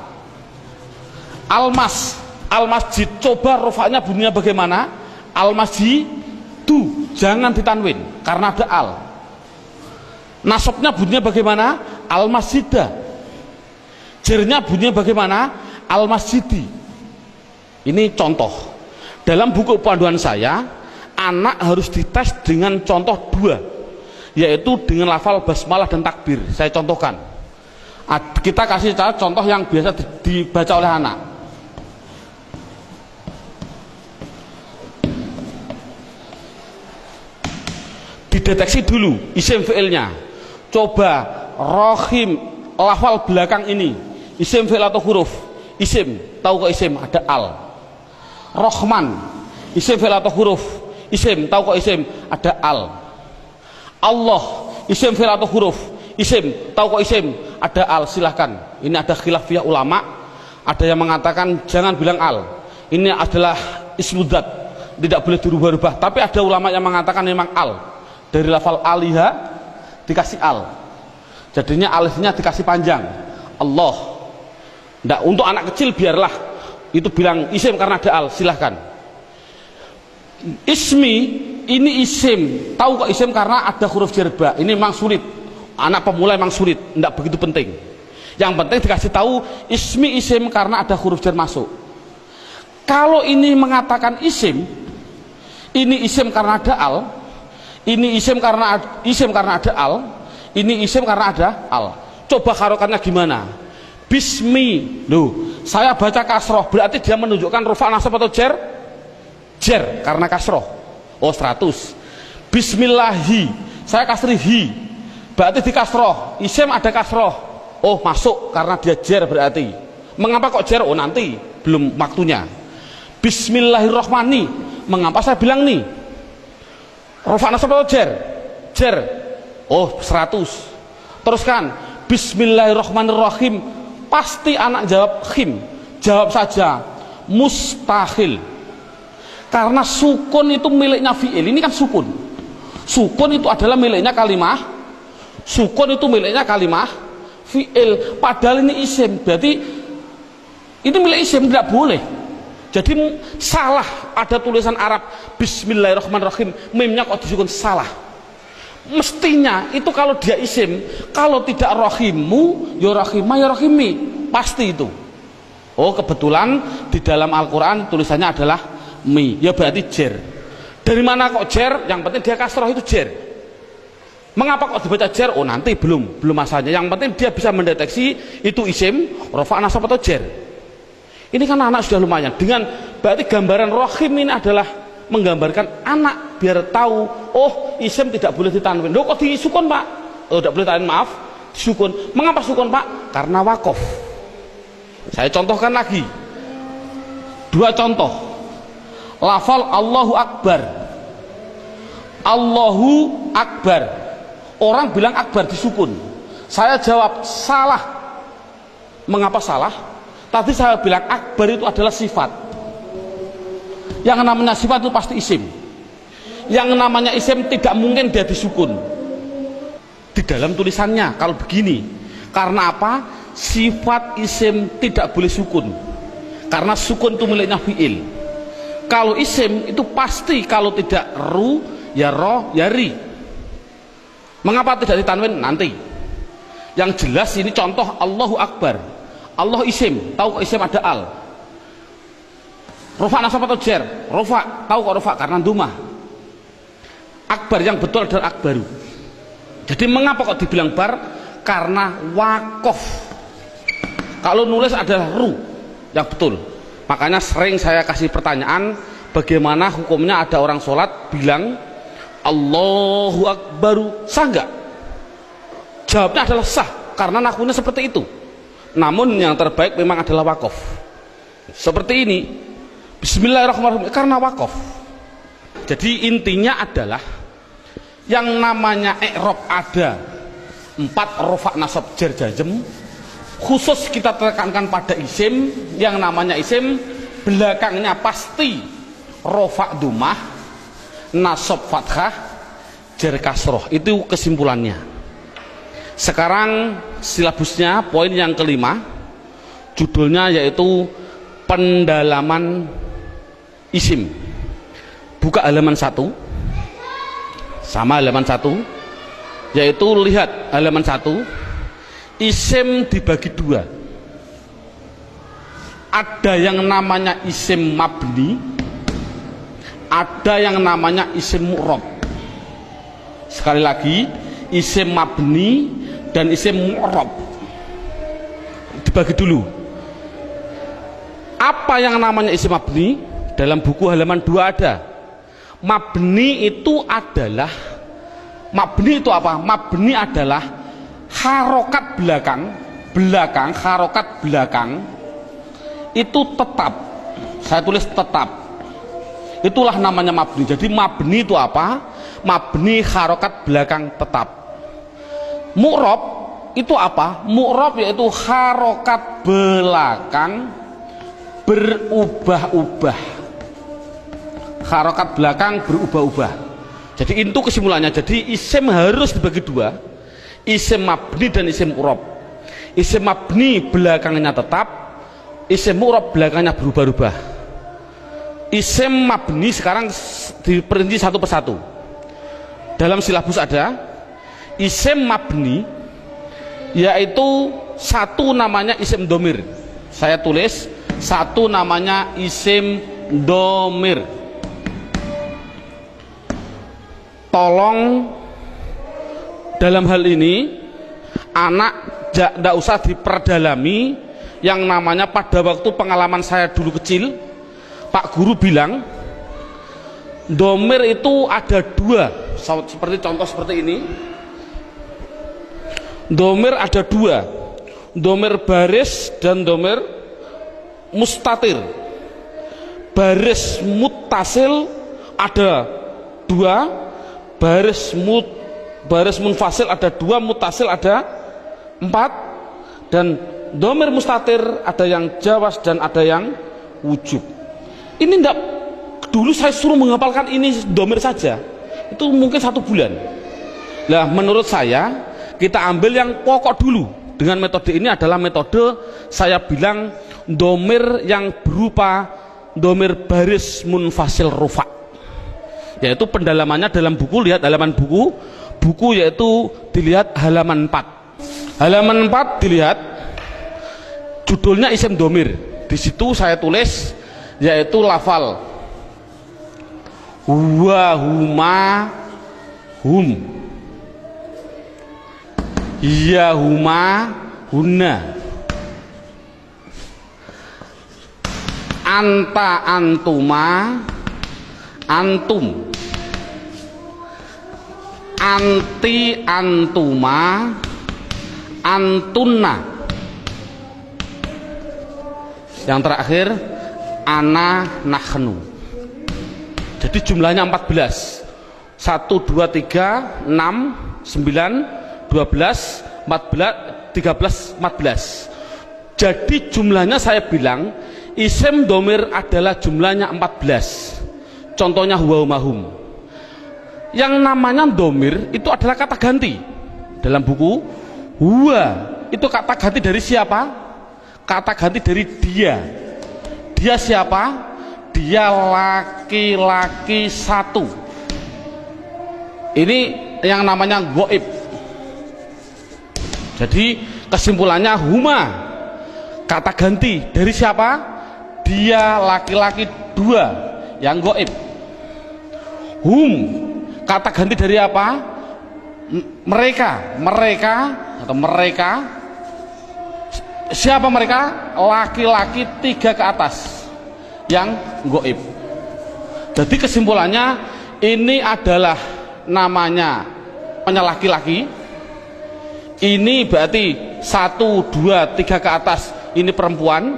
al masjid, coba rofaknya bunyinya bagaimana? Al masjid, jangan ditanwin karena ada al. Nasabnya bunyinya bagaimana? Al masjidah. Jernya bunyinya bagaimana? Al masjidi. Ini contoh. Dalam buku panduan saya, anak harus dites dengan contoh dua, yaitu dengan lafal basmalah dan takbir. Saya contohkan. Kita kasih contoh yang biasa dibaca oleh anak. Dideteksi dulu isim fi'ilnya. Coba rohim, lafal belakang ini isim fi'il atau huruf? Isim, tahu kok isim? Ada al. Rohman, isim fi'il atau huruf? Isim, tahu kok isim? Ada al. Allah, isim fi'il atau huruf? Isim, tahu kok isim? Ada al. Silahkan. Ini ada khilafiyah ulama. Ada yang mengatakan jangan bilang al. Ini adalah ismudzat, tidak boleh dirubah-rubah. Tapi ada ulama yang mengatakan memang al. Dari lafal aliha dikasih al, jadinya alifnya dikasih panjang. Allah. Nggak, untuk anak kecil biarlah itu bilang isim karena ada al, silahkan. Ismi, ini isim, tahu kok isim karena ada huruf jerba. Ini memang sulit, anak pemula memang sulit, nggak begitu penting. Yang penting dikasih tahu ismi isim karena ada huruf jer masuk. Kalau ini mengatakan isim, ini isim karena ada al, ini isim karena ada al, ini isim karena ada al. Coba harokannya gimana? Bismi, loh, saya baca kasroh, berarti dia menunjukkan rufa nasab atau jer? Jer, karena kasroh. Oh 100. Bismillahi, saya kasri hi, berarti di kasroh. Isim ada kasroh. Oh masuk karena dia jer berarti. Mengapa kok jer? Oh nanti, belum waktunya. Bismillahirrohmani, mengapa saya bilang nih? Rufa nasab atau jer? Jer. Oh 100. Teruskan. Bismillahirrahmanirrahim. Pasti anak jawab khim. Jawab saja mustahil. Karena sukun itu miliknya fi'il. Ini kan sukun. Sukun itu adalah miliknya kalimah. Sukun itu miliknya kalimah fi'il. Padahal ini isim. Berarti ini milik isim, tidak boleh. Jadi salah, ada tulisan Arab Bismillahirrahmanirrahim, mimnya kok disukun, salah. Mestinya itu kalau dia isim, kalau tidak rohimu ya rohimah ya rohimi, pasti itu. Oh kebetulan di dalam Al-Quran tulisannya adalah mi, ya berarti jer. Dari mana kok jer? Yang penting dia kasroh itu jer. Mengapa kok dibaca jer? Oh nanti belum masanya. Yang penting dia bisa mendeteksi itu isim, rofa nasab atau jer. Ini kan anak sudah lumayan. Dengan berarti gambaran rohim ini adalah menggambarkan anak biar tahu, oh isim tidak boleh ditanwin. Loh kok disukun pak? Oh tidak boleh ditanwin, maaf, disukun. Mengapa sukun pak? Karena wakof. Saya contohkan lagi. Dua contoh. Lafal Allahu Akbar. Allahu Akbar. Orang bilang akbar disukun. Saya jawab salah. Mengapa salah? Tadi saya bilang akbar itu adalah sifat. Yang namanya sifat itu pasti isim. Yang namanya isim tidak mungkin dia disukun. Di dalam tulisannya kalau begini. Karena apa? Sifat isim tidak boleh sukun. Karena sukun itu miliknya fi'il. Kalau isim itu pasti kalau tidak ru ya ro ya ri. Mengapa tidak ditanwin? Nanti. Yang jelas ini contoh Allahu Akbar. Allah isim, tahu kok isim ada al. Rofa nasab atau jer? Rofa, tahu kok rofa karena dumah. Akbar yang betul adalah akbaru. Jadi mengapa kok dibilang bar? Karena wakof. Kalau nulis adalah ru yang betul. Makanya sering saya kasih pertanyaan, bagaimana hukumnya ada orang sholat bilang Allahu Akbaru, sah nggak? Jawabnya adalah sah karena nakunya seperti itu. Namun yang terbaik memang adalah wakof. Seperti ini. Bismillahirrahmanirrahim karena wakof. Jadi intinya adalah yang namanya i'rab ada 4 rofa nasab jar jazm. Khusus kita tekankan pada isim. Yang namanya isim belakangnya pasti rofa dumah, nasab fathah, jar kasroh. Itu kesimpulannya. Sekarang silabusnya poin yang kelima, judulnya yaitu pendalaman isim. Buka halaman 1. sama halaman 1, yaitu lihat halaman 1, isim dibagi 2. Ada yang namanya isim mabni, ada yang namanya isim mu'rab. Sekali lagi, isim mabni dan isim mu'rab dibagi dulu. Apa yang namanya isim mabni? Dalam buku halaman 2 ada. Mabni itu adalah, mabni itu apa? Mabni adalah harokat belakang, harokat belakang itu tetap. Saya tulis tetap. Itulah namanya mabni. Jadi mabni itu apa? Mabni harokat belakang tetap. Mu'rab itu apa? Mu'rab yaitu harokat belakang berubah-ubah. Harokat belakang berubah-ubah. Jadi itu kesimpulannya. Jadi isim harus dibagi 2, isim mabni dan isim mu'rab. Isim mabni belakangnya tetap, isim mu'rab belakangnya berubah-ubah. Isim mabni sekarang diperinci satu persatu. Dalam silabus ada isim mabni, yaitu satu namanya isim domir. Saya tulis satu namanya isim domir. Tolong dalam hal ini anak tidak usah diperdalami. Yang namanya pada waktu pengalaman saya dulu kecil, Pak Guru bilang domir itu ada 2, seperti contoh seperti ini. Domir ada 2, domir baris dan domir mustatir. Baris muttasil ada 2, baris munfasil ada 2, muttasil ada 4, dan domir mustatir ada yang jawas dan ada yang wujub. Ini enggak, dulu saya suruh menghafalkan ini domir saja, itu mungkin 1 bulan. Nah, menurut saya kita ambil yang pokok dulu. Dengan metode ini adalah metode saya bilang domir yang berupa domir baris munfasil rufa, yaitu pendalamannya dalam buku. Lihat halaman buku yaitu dilihat halaman 4. Halaman 4 dilihat judulnya isim domir. Di situ saya tulis yaitu lafal huwa, huma, hum, iya, huma, hunna, anta, antuma, antum, anti, antuma, antunna. Yang terakhir ana, nahnu. Jadi jumlahnya 14. 1, 2, 3, 6, 9, 12, 14, 13, 14. Jadi jumlahnya saya bilang isim domir adalah jumlahnya 14. Contohnya huwa, hum. Yang namanya domir itu adalah kata ganti. Dalam buku huwa itu kata ganti dari siapa? Kata ganti dari dia. Dia siapa? Dia laki-laki 1. Ini yang namanya goib. Jadi kesimpulannya huma kata ganti dari siapa? Dia laki-laki 2 yang goib. Hum kata ganti dari apa? Mereka atau mereka. Siapa mereka? Laki-laki 3 ke atas yang goib. Jadi kesimpulannya ini adalah namanya laki-laki. Ini berarti 1, 2, 3 ke atas ini perempuan.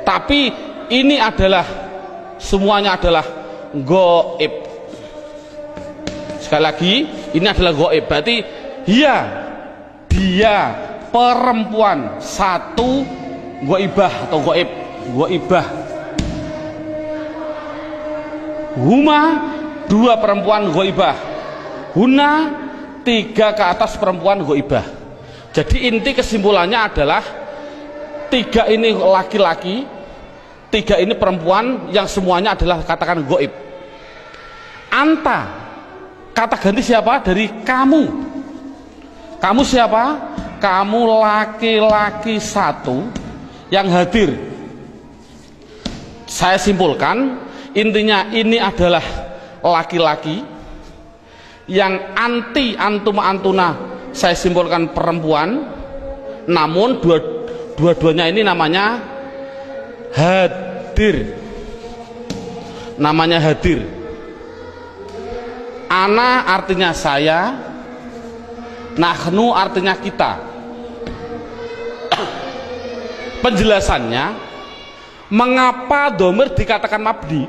Tapi ini adalah semuanya adalah goib. Sekali lagi, ini adalah goib. Berarti dia perempuan 1 goibah atau goib, goibah. Huma 2 perempuan goibah. Huna 3 ke atas perempuan goibah. Jadi inti kesimpulannya adalah 3 ini laki-laki, 3 ini perempuan yang semuanya adalah katakan goib. Anta Kata ganti siapa? Dari kamu. Kamu siapa? Kamu laki-laki satu yang hadir. Saya simpulkan, intinya ini adalah laki-laki yang anti antuma antuna, saya simpulkan perempuan, namun dua-duanya ini namanya hadir. Namanya hadir. Ana artinya saya, nahnu artinya kita. Penjelasannya, mengapa domir dikatakan mabni?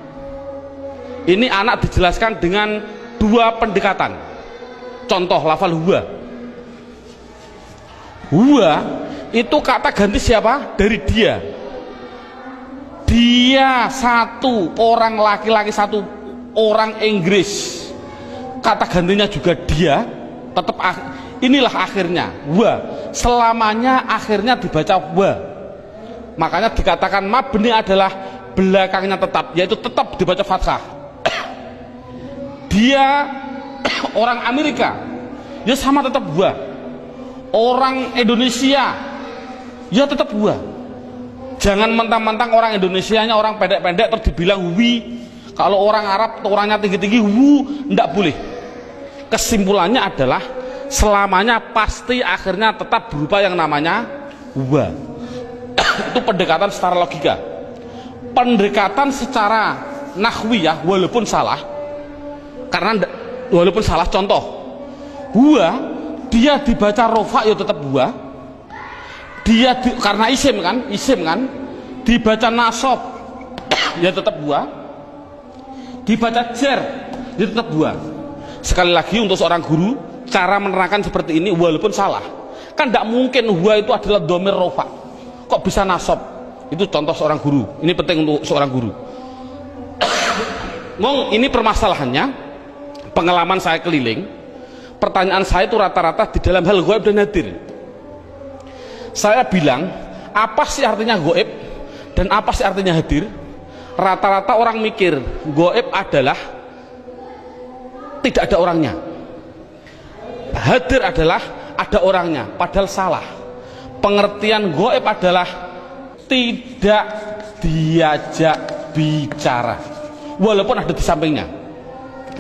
Ini anak dijelaskan dengan dua pendekatan. Contoh lafal huwa. Huwa itu kata ganti siapa? Dari dia. Dia satu, orang laki-laki satu, orang Inggris. Kata gantinya juga dia, tetap inilah akhirnya wa, selamanya akhirnya dibaca wa. Makanya dikatakan mabni adalah belakangnya tetap, yaitu tetap dibaca fathah. Dia orang Amerika, ya sama tetap wa. Orang Indonesia, ya tetap wa. Jangan mentang-mentang orang Indonesianya orang pendek-pendek terus dibilang wi. Kalau orang Arab orangnya tinggi-tinggi wu, ndak boleh. Kesimpulannya adalah selamanya pasti akhirnya tetap berupa yang namanya wa. Itu pendekatan secara logika. Pendekatan secara nahwiyah walaupun salah, karena walaupun salah, contoh huwa dia dibaca rofa ya tetap huwa. Dia karena isim kan dibaca nasab ya tetap huwa. Dibaca jar ya tetap huwa. Sekali lagi untuk seorang guru, cara menerangkan seperti ini walaupun salah, kan tidak mungkin huwa itu adalah domir rofa, kok bisa nasab. Itu contoh seorang guru, ini penting untuk seorang guru. Ngomong ini permasalahannya, pengalaman saya keliling, pertanyaan saya itu rata-rata di dalam hal gaib dan hadir. Saya bilang, apa sih artinya gaib dan apa sih artinya hadir? Rata-rata orang mikir gaib adalah tidak ada orangnya, hadir adalah ada orangnya, padahal salah. Pengertian gaib adalah tidak diajak bicara walaupun ada di sampingnya.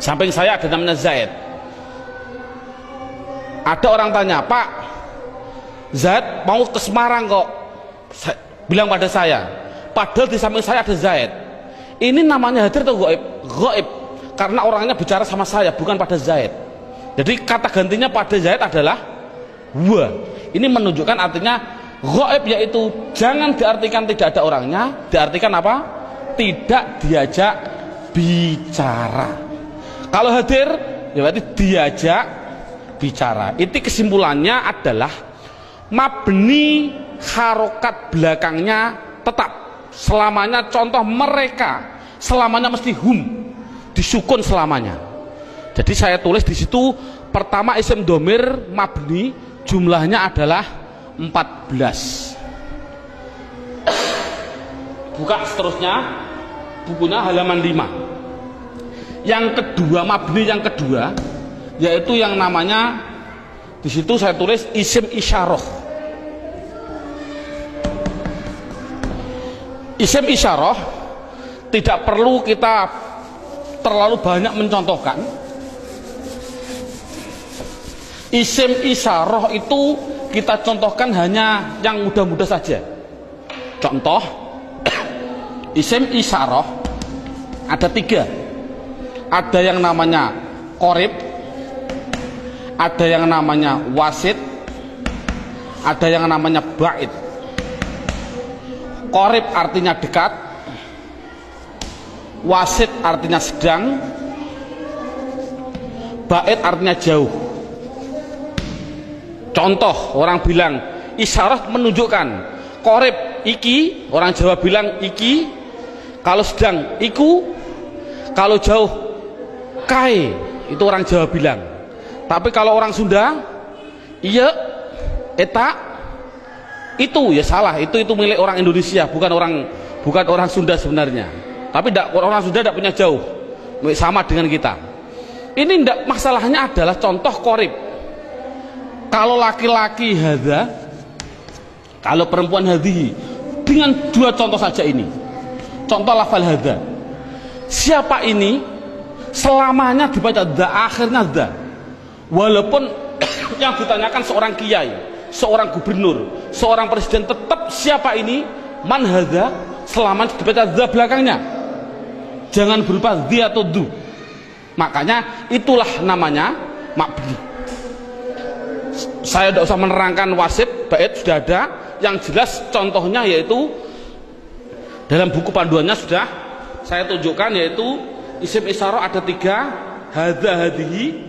Samping saya ada namanya Zaid. Ada orang tanya, Pak Zaid mau ke Semarang kok, bilang pada saya, padahal di samping saya ada Zaid. Ini namanya hadir atau gaib? Gaib, karena orangnya bicara sama saya, bukan pada Zaid. Jadi kata gantinya pada Zaid adalah wa. Ini menunjukkan artinya gaib, yaitu jangan diartikan tidak ada orangnya, diartikan apa? Tidak diajak bicara. Kalau hadir ya berarti diajak bicara. Itu kesimpulannya adalah mabni harokat belakangnya tetap selamanya. Contoh mereka selamanya mesti hum, disukun selamanya. Jadi saya tulis di situ pertama isim domir mabni jumlahnya adalah 14. Buka seterusnya bukunya halaman 5. Yang kedua, mabni yang kedua yaitu yang namanya di situ saya tulis isim isyarah. Isim isyarah tidak perlu kita terlalu banyak mencontohkan. Isim isyarah itu kita contohkan hanya yang mudah-mudah saja. Contoh isim isyarah ada 3. Ada yang namanya qorib, ada yang namanya wasit, ada yang namanya ba'id. Qorib artinya dekat, wasit artinya sedang, ba'id artinya jauh. Contoh orang bilang isyarat menunjukkan, qorib iki, orang Jawa bilang iki, kalau sedang iku, kalau jauh kai, itu orang Jawa bilang. Tapi kalau orang Sunda iya, eta, itu ya salah, itu milik orang Indonesia, bukan orang Sunda sebenarnya. Tapi orang Sunda tidak punya jauh, sama dengan kita. Ini ndak, masalahnya adalah contoh korib. Kalau laki-laki hadza, kalau perempuan hadhihi, dengan dua contoh saja ini. Contoh lafal hadza. Siapa ini? Selamanya dibaca dza, akhirnya dza. Walaupun yang ditanyakan seorang kiai, seorang gubernur, seorang presiden, tetap siapa ini? Man hadza, selamanya dibaca dza belakangnya. Jangan berupa dzi atau du. Makanya itulah namanya mabni. Saya tidak usah menerangkan wasif, bait sudah ada. Yang jelas contohnya yaitu dalam buku panduannya sudah saya tunjukkan, yaitu isim isyarah ada 3, hadza hadhihi.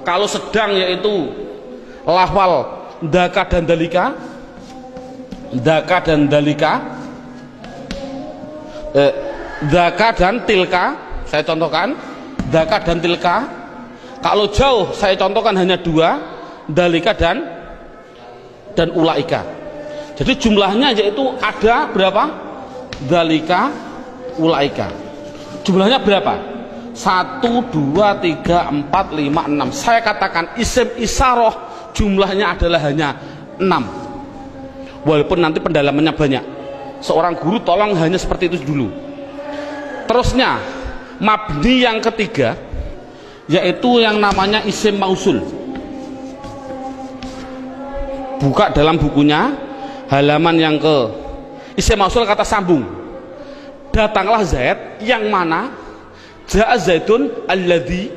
Kalau sedang yaitu lafal daka dan dalika, daka dan dalika, daka dan tilka. Saya contohkan daka dan tilka. Kalau jauh saya contohkan hanya 2, dalika dan ulaika. Jadi jumlahnya yaitu ada berapa? Dalika, ulaika. Jumlahnya berapa? 1, 2, 3, 4, 5, 6. Saya katakan isim isyarah jumlahnya adalah hanya 6. Walaupun nanti pendalamannya banyak. Seorang guru tolong hanya seperti itu dulu. Terusnya mabni yang ketiga yaitu yang namanya isim mausul. Buka dalam bukunya halaman yang ke isim mausul, kata sambung. Datanglah Zaid, yang mana ja'a Zaidun alladzi.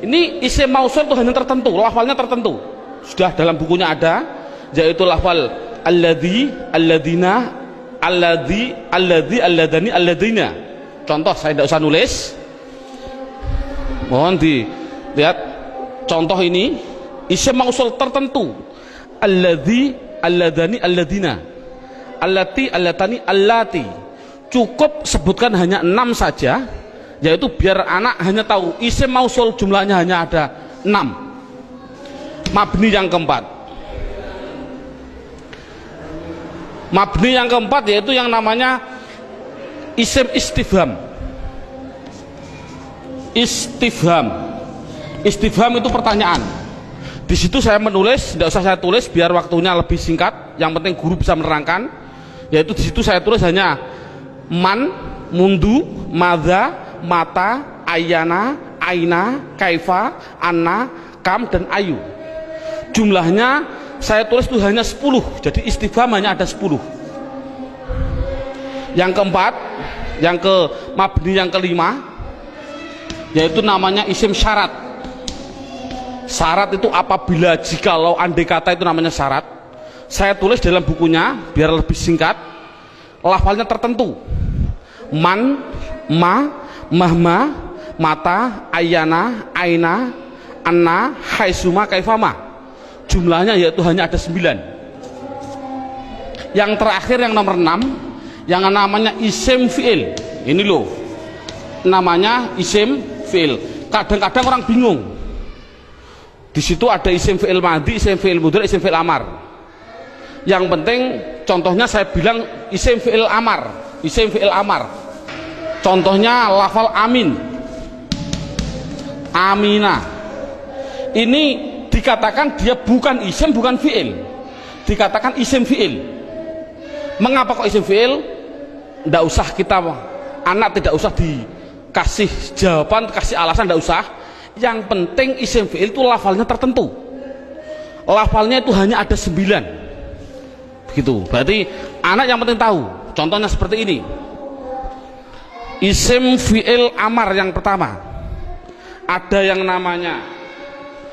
Ini isim mausul itu hanya tertentu, lafalnya tertentu. Sudah dalam bukunya ada, yaitu lafal alladzi, alladzina, alladzi, alladani, alladzina. Contoh saya tidak usah nulis. Mohon dilihat contoh ini, isim mausul tertentu. Alladzi, alladani, alladina, allati, allatani, allati. Cukup sebutkan hanya 6 saja, yaitu biar anak hanya tahu isim mausul jumlahnya hanya ada 6. Mabni yang keempat. Mabni yang keempat yaitu yang namanya isim istifham. Istifham. Istifham itu pertanyaan. Di situ saya menulis, tidak usah saya tulis biar waktunya lebih singkat. Yang penting guru bisa menerangkan. Yaitu di situ saya tulis hanya man, mundu, madza, mata, ayana, aina, kaifa, anna, kam, dan ayu. Jumlahnya saya tulis itu hanya 10. Jadi istifham hanya ada 10. Yang keempat, yang ke mabni yang kelima, yaitu namanya isim syarat. Syarat itu apabila, jikalau, andai kata, itu namanya syarat. Saya tulis dalam bukunya biar lebih singkat. Lafalnya tertentu. Man, ma, mahma, mata, ayana, aina, anna, haisuma, kaifama. Jumlahnya yaitu hanya ada 9. Yang terakhir yang nomor 6, yang namanya isim fi'il. Ini loh, namanya isim fi'il. Kadang-kadang orang bingung. Di situ ada isim fi'il madhi, isim fi'il mudhari, isim fi'il amar. Yang penting contohnya saya bilang isim fi'il amar, isim fi'il amar. Contohnya lafal amin, amina. Ini dikatakan dia bukan isim, bukan fi'il. Dikatakan isim fi'il. Mengapa kok isim fi'il? Tidak usah kita, anak tidak usah dikasih jawaban, kasih alasan, tidak usah. Yang penting isim fi'il itu lafalnya tertentu. Lafalnya itu hanya ada 9. Begitu. Berarti anak yang penting tahu. Contohnya seperti ini. Isim fi'il amar yang pertama. Ada yang namanya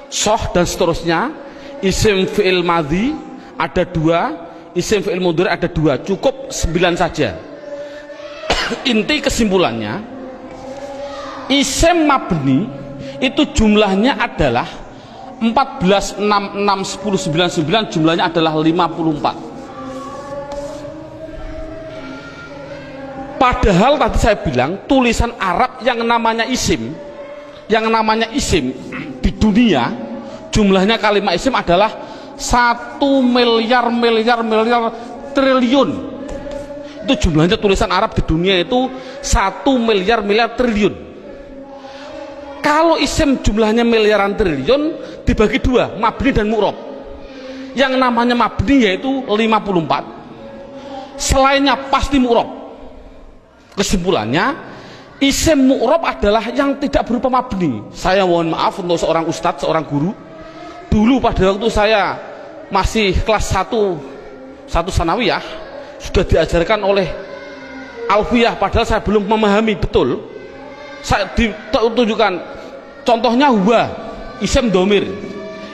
soh dan seterusnya. Isim fi'il madhi ada 2. Isim fi'il mudhari ada 2. Cukup 9 saja. Inti kesimpulannya, isim mabni itu jumlahnya adalah 14, 6, 6, 10, 9, 9, jumlahnya adalah 54. Padahal tadi saya bilang tulisan Arab yang namanya isim di dunia jumlahnya kalimat isim adalah 1 miliar triliun. Itu jumlahnya tulisan Arab di dunia itu 1 miliar triliun. Kalau isim jumlahnya miliaran triliun dibagi dua, mabni dan mu'rob. Yang namanya mabni yaitu 54, selainnya pasti mu'rob. Kesimpulannya, isim mu'rob adalah yang tidak berupa mabni. Saya mohon maaf untuk seorang ustadz, seorang guru, dulu pada waktu saya masih kelas 1 sanawiyah sudah diajarkan oleh alfiyah, padahal saya belum memahami betul. Saya ditunjukkan contohnya huwa, isim domir.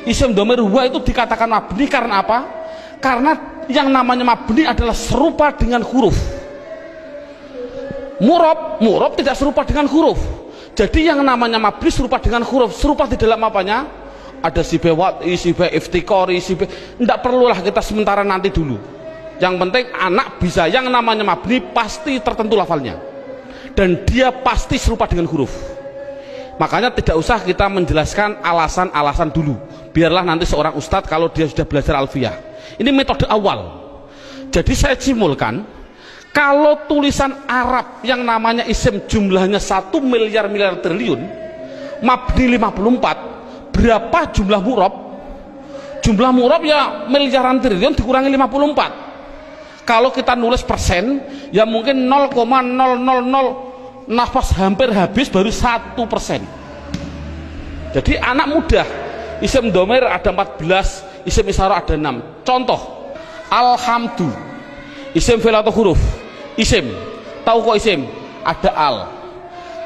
Isim domir huwa itu dikatakan mabni karena apa? Karena yang namanya mabni adalah serupa dengan huruf. Mu'rob tidak serupa dengan huruf. Jadi yang namanya mabni serupa dengan huruf. Serupa di dalam apanya? Ada sibe wat'i, sibe iftikori, sibe, tidak perlulah kita sementara, nanti dulu. Yang penting anak bisa, yang namanya mabni pasti tertentu lafalnya dan dia pasti serupa dengan huruf. Makanya tidak usah kita menjelaskan alasan-alasan dulu, biarlah nanti seorang ustadz kalau dia sudah belajar alfiyah. Ini metode awal. Jadi saya simulkan, kalau tulisan Arab yang namanya isim jumlahnya 1 miliar triliun, mabni 54, berapa jumlah mu'rob? Jumlah mu'rob ya miliaran triliun dikurangi 54. Kalau kita nulis persen, ya mungkin 0,000 nafas hampir habis baru 1%. Jadi anak mudah. Isim domir ada 14, isim isyarah ada 6. Contoh, alhamdu, isim fi'il atau huruf? Isim. Tahu kok isim? Ada al.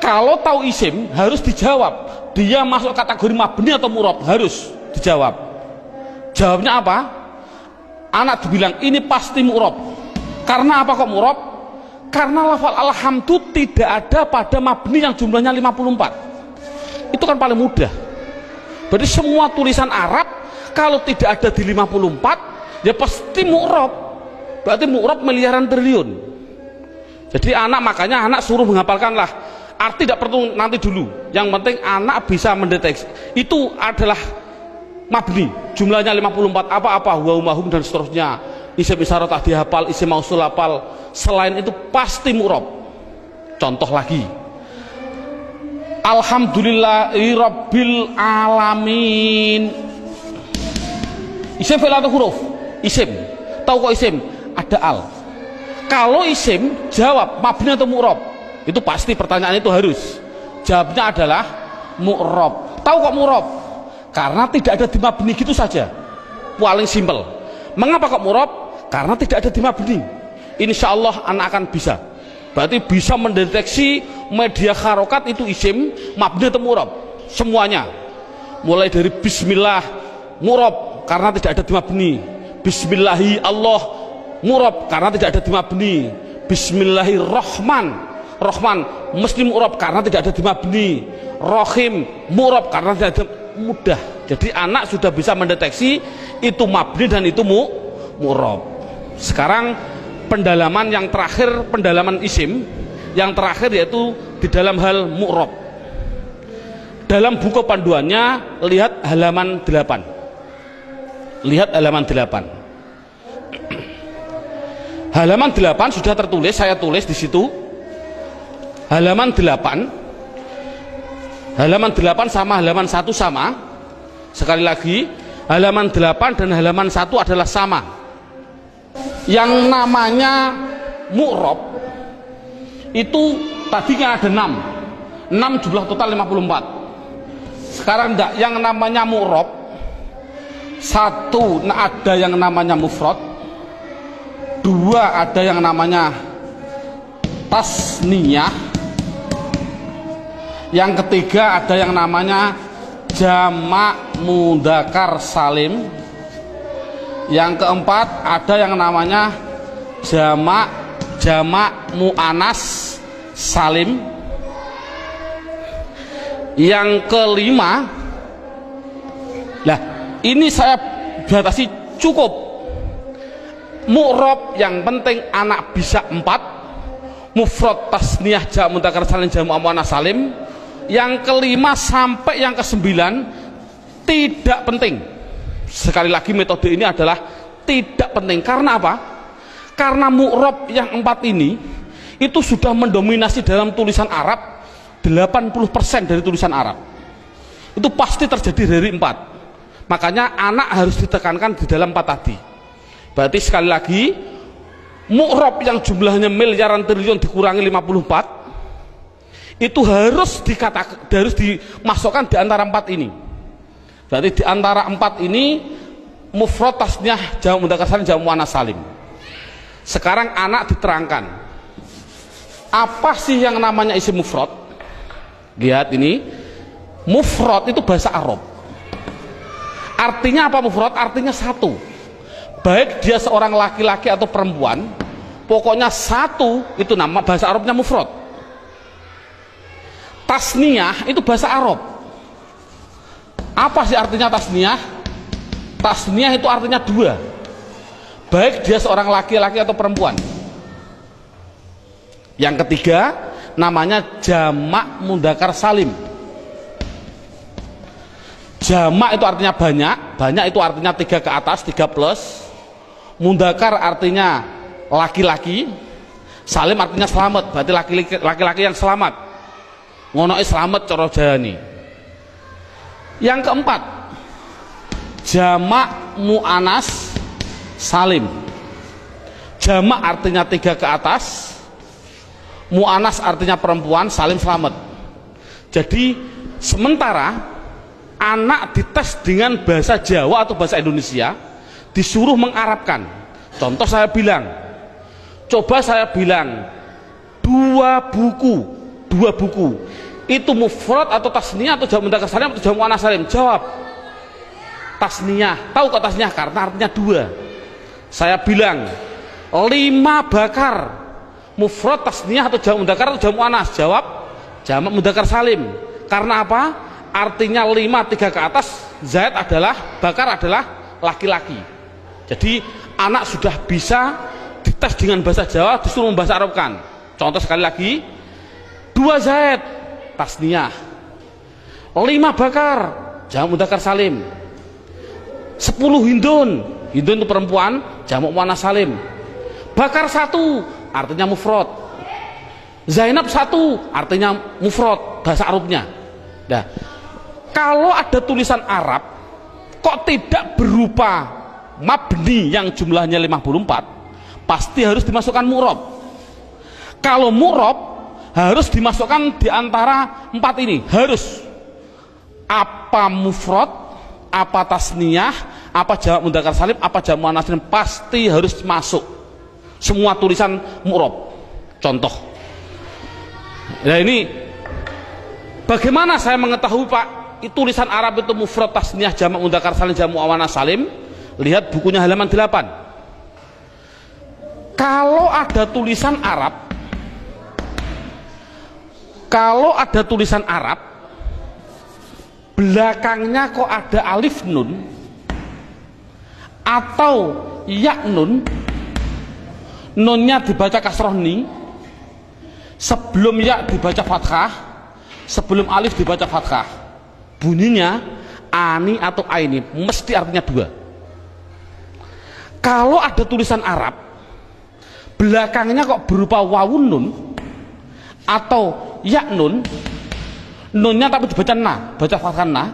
Kalau tahu isim harus dijawab, dia masuk kategori mabni atau mu'rob, harus dijawab. Jawabnya apa? Anak dibilang ini pasti mu'rob. Karena apa kok mu'rob? Karena lafal alhamdu tidak ada pada mabni yang jumlahnya 54. Itu kan paling mudah. Berarti semua tulisan Arab kalau tidak ada di 54 ya pasti mu'rob. Berarti mu'rob miliaran triliun. Jadi anak, makanya anak suruh menghafalkanlah. Arti tidak perlu nanti dulu. Yang penting anak bisa mendeteksi. Itu adalah mabni, jumlahnya 54, apa-apa, wa umahum dan seterusnya. Isim isyarah tak dihafal, isim mausul hafal, selain itu pasti mu'rob. Contoh lagi, alhamdulillahi rabbil alamin. Isim fi'il atau huruf? Isim. Tahu kok isim? Ada al. Kalau isim, jawab mabni atau mu'rob? Itu pasti, pertanyaan itu harus jawabnya adalah mu'rob. Tahu kok mu'rob? Karena tidak ada di mabni, gitu saja, paling simpel. Mengapa kok mu'rob? Karena tidak ada di mabni. Insya Allah anak akan bisa. Berarti bisa mendeteksi media harokat itu isim, mabni atau mu'rob, semuanya. Mulai dari bismillah, mu'rob karena tidak ada di mabni. Bismillahi Allah, mu'rob karena tidak ada di mabni. Bismillahirrahman, Rahman mesti mu'rob karena tidak ada di mabni. Rohim, mu'rob karena tidak ada. Mudah. Jadi anak sudah bisa mendeteksi itu mabni dan itu mu'rob. Sekarang pendalaman yang terakhir, pendalaman isim yang terakhir, yaitu di dalam hal mu'rob. Dalam buku panduannya lihat halaman 8. Lihat halaman 8. Halaman 8 sudah tertulis, saya tulis di situ. Halaman 8. Halaman 8 sama halaman 1 sama. Sekali lagi, halaman 8 dan halaman 1 adalah sama. Yang namanya mu'rob itu tadi kan ada 6 jumlah total 54. Sekarang enggak, yang namanya mu'rob 1 ada yang namanya mufrad, 2 ada yang namanya tasniyah, yang ketiga ada yang namanya jamak mudzakkar salim, yang keempat ada yang namanya jamak muannas salim, yang kelima, lah ini saya batasi cukup mu'rob, yang penting anak bisa 4, mufrad, tasniyah, jamak mudzakkar salim, jamak muannas salim. Yang kelima sampai yang ke-9 tidak penting. Sekali lagi, metode ini adalah tidak penting. Karena apa? Karena mu'rob yang 4 ini itu sudah mendominasi dalam tulisan Arab 80% dari tulisan Arab itu pasti terjadi dari 4. Makanya anak harus ditekankan di dalam 4 tadi. Berarti sekali lagi, mu'rab yang jumlahnya miliaran triliun dikurangi 54 itu harus dimasukkan di antara 4 ini. Berarti di antara 4 ini mufrad, tasniyah, jamak mudzakkar salim, jamak muannats salim. Sekarang anak diterangkan apa sih yang namanya isim mufrad. Lihat ini, mufrad itu bahasa Arab. Artinya apa mufrad? Artinya satu. Baik dia seorang laki-laki atau perempuan, pokoknya satu, itu nama bahasa Arabnya mufrad. Tasniyah itu bahasa Arab. Apa sih artinya tasniyah? Tasniyah itu artinya 2. Baik dia seorang laki-laki atau perempuan. Yang ketiga namanya jamak mudzakkar salim. Jamak itu artinya banyak, banyak itu artinya 3 ke atas, 3 plus. Mudzakkar artinya laki-laki, salim artinya selamat, berarti laki-laki yang selamat. Ngono selamat cara jani. Yang keempat, jamak muannats salim. Jamak artinya 3 ke atas, muannats artinya perempuan, salim selamat. Jadi sementara anak dites dengan bahasa Jawa atau bahasa Indonesia, disuruh mengarabkan. Contoh saya bilang, coba saya bilang 2 buku itu mufrad atau tasniyah atau jamak mudzakkar salim atau jamak muannats salim? Jawab tasniyah. Tahu kok tasniyah? Karena artinya 2. Saya bilang 5 bakar, mufrad, tasniyah atau jamak mudzakkar atau jamak muannats? Jawab jamak mudzakkar salim. Karena apa? Artinya 5 3 ke atas, zaid adalah, bakar adalah laki-laki. Jadi anak sudah bisa dites dengan bahasa Jawa, disuruh membahasa Arabkan. Contoh sekali lagi, 2 zaid tasniyah, 5 bakar jamak mudzakkar salim, 10 hindun, hindun itu perempuan, jamak muannats salim. Bakar 1 artinya mufrad, Zainab 1 artinya mufrad bahasa Arabnya. Nah, kalau ada tulisan Arab kok tidak berupa mabni yang jumlahnya 54, pasti harus dimasukkan mu'rab. Kalau mu'rab harus dimasukkan di antara 4 ini, harus apa mufrad, apa tasniyah, apa jamak mudzakkar salim, apa jamak muannats salim, pasti harus masuk semua tulisan mu'rab. Contoh, nah ini bagaimana saya mengetahui Pak tulisan Arab itu mufrad, tasniyah, jamak mudzakkar salim, jamak muannats salim? Lihat bukunya halaman 8. Kalau ada tulisan Arab, belakangnya kok ada alif nun atau ya nun, nunnya dibaca kasroh ni, sebelum ya dibaca fathah, sebelum alif dibaca fathah, bunyinya ani atau aini, mesti artinya 2. Kalau ada tulisan Arab belakangnya kok berupa wawun nun atau ya nun, nunnya tapi dibaca na, baca fathah na,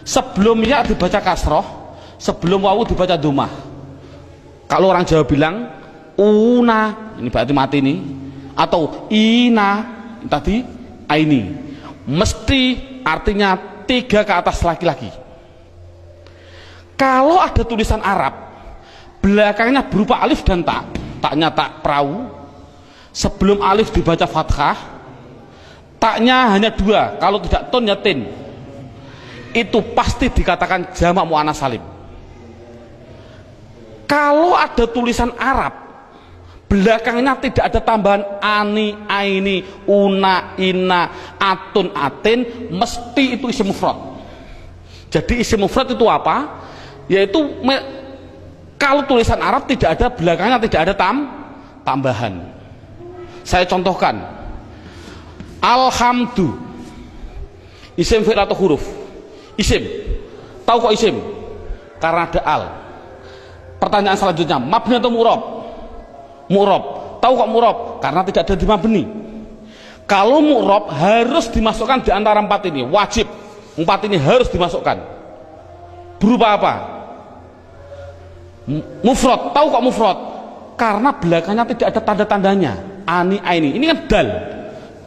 sebelum ya dibaca kasroh, sebelum wawu dibaca dhammah. Kalau orang Jawa bilang una, ini berarti mati nih, atau ina tadi aini, mesti artinya 3 ke atas laki-laki. Kalau ada tulisan Arab belakangnya berupa alif dan tak, taknya tak perahu, sebelum alif dibaca fathah, taknya hanya 2, kalau tidak ton ya tin, itu pasti dikatakan jamak muannats salim. Kalau ada tulisan Arab belakangnya tidak ada tambahan ani, aini, una, ina, atun, atin, mesti itu isim mufrad. Jadi isim mufrad itu apa? Yaitu kalau tulisan Arab tidak ada belakangnya tidak ada tambahan. Saya contohkan, alhamdu, isim fi'il atau huruf? Isim. Tahu kok isim? Karena ada al. Pertanyaan selanjutnya, mabni atau mu'rab? Mu'rab. Tahu kok mu'rab? Karena tidak ada di mabni. Kalau mu'rob harus dimasukkan di antara empat ini, wajib. Empat ini harus dimasukkan. Berupa apa? Mufrad. Tahu kok mufrad? Karena belakangnya tidak ada tanda-tandanya. Ani, aini. Ini kan dal.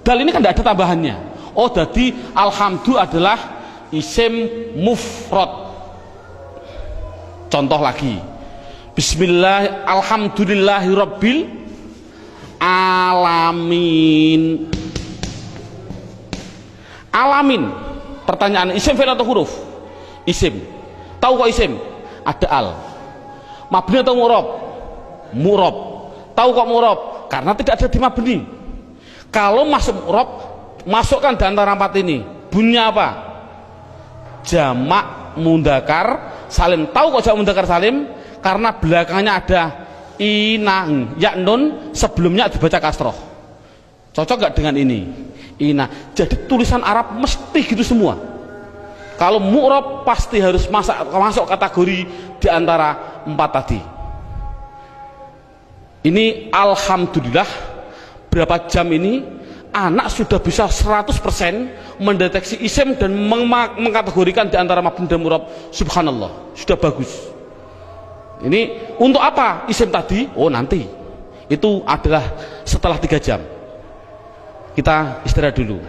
Dal ini kan tidak ada tambahannya. Oh, jadi alhamdu adalah isim mufrad. Contoh lagi. Bismillah, alhamdulillahirabbil alamin. Alamin. Pertanyaan, isim fi'il atau huruf? Isim. Tahu kok isim? Ada al. Mabni atau mu'rob? Mu'rob. Tahu kok mu'rob? Karena tidak ada di mabni. Kalau masuk mu'rob, masukkan di antara empat ini. Bunyinya apa? Jamak mudzakkar salim. Tahu kok jamak mudzakkar salim? Karena belakangnya ada inang, ya nun, sebelumnya dibaca kasroh. Cocok gak dengan ini? Ina. Jadi tulisan Arab mesti gitu semua. Kalau mu'rob pasti harus masuk kategori di antara empat tadi. Ini alhamdulillah berapa jam ini anak sudah bisa 100% mendeteksi isim dan mengkategorikan di antara mabni dan mu'rob. Subhanallah, sudah bagus. Ini untuk apa isim tadi? Oh, nanti. Itu adalah setelah 3 jam. Kita istirahat dulu.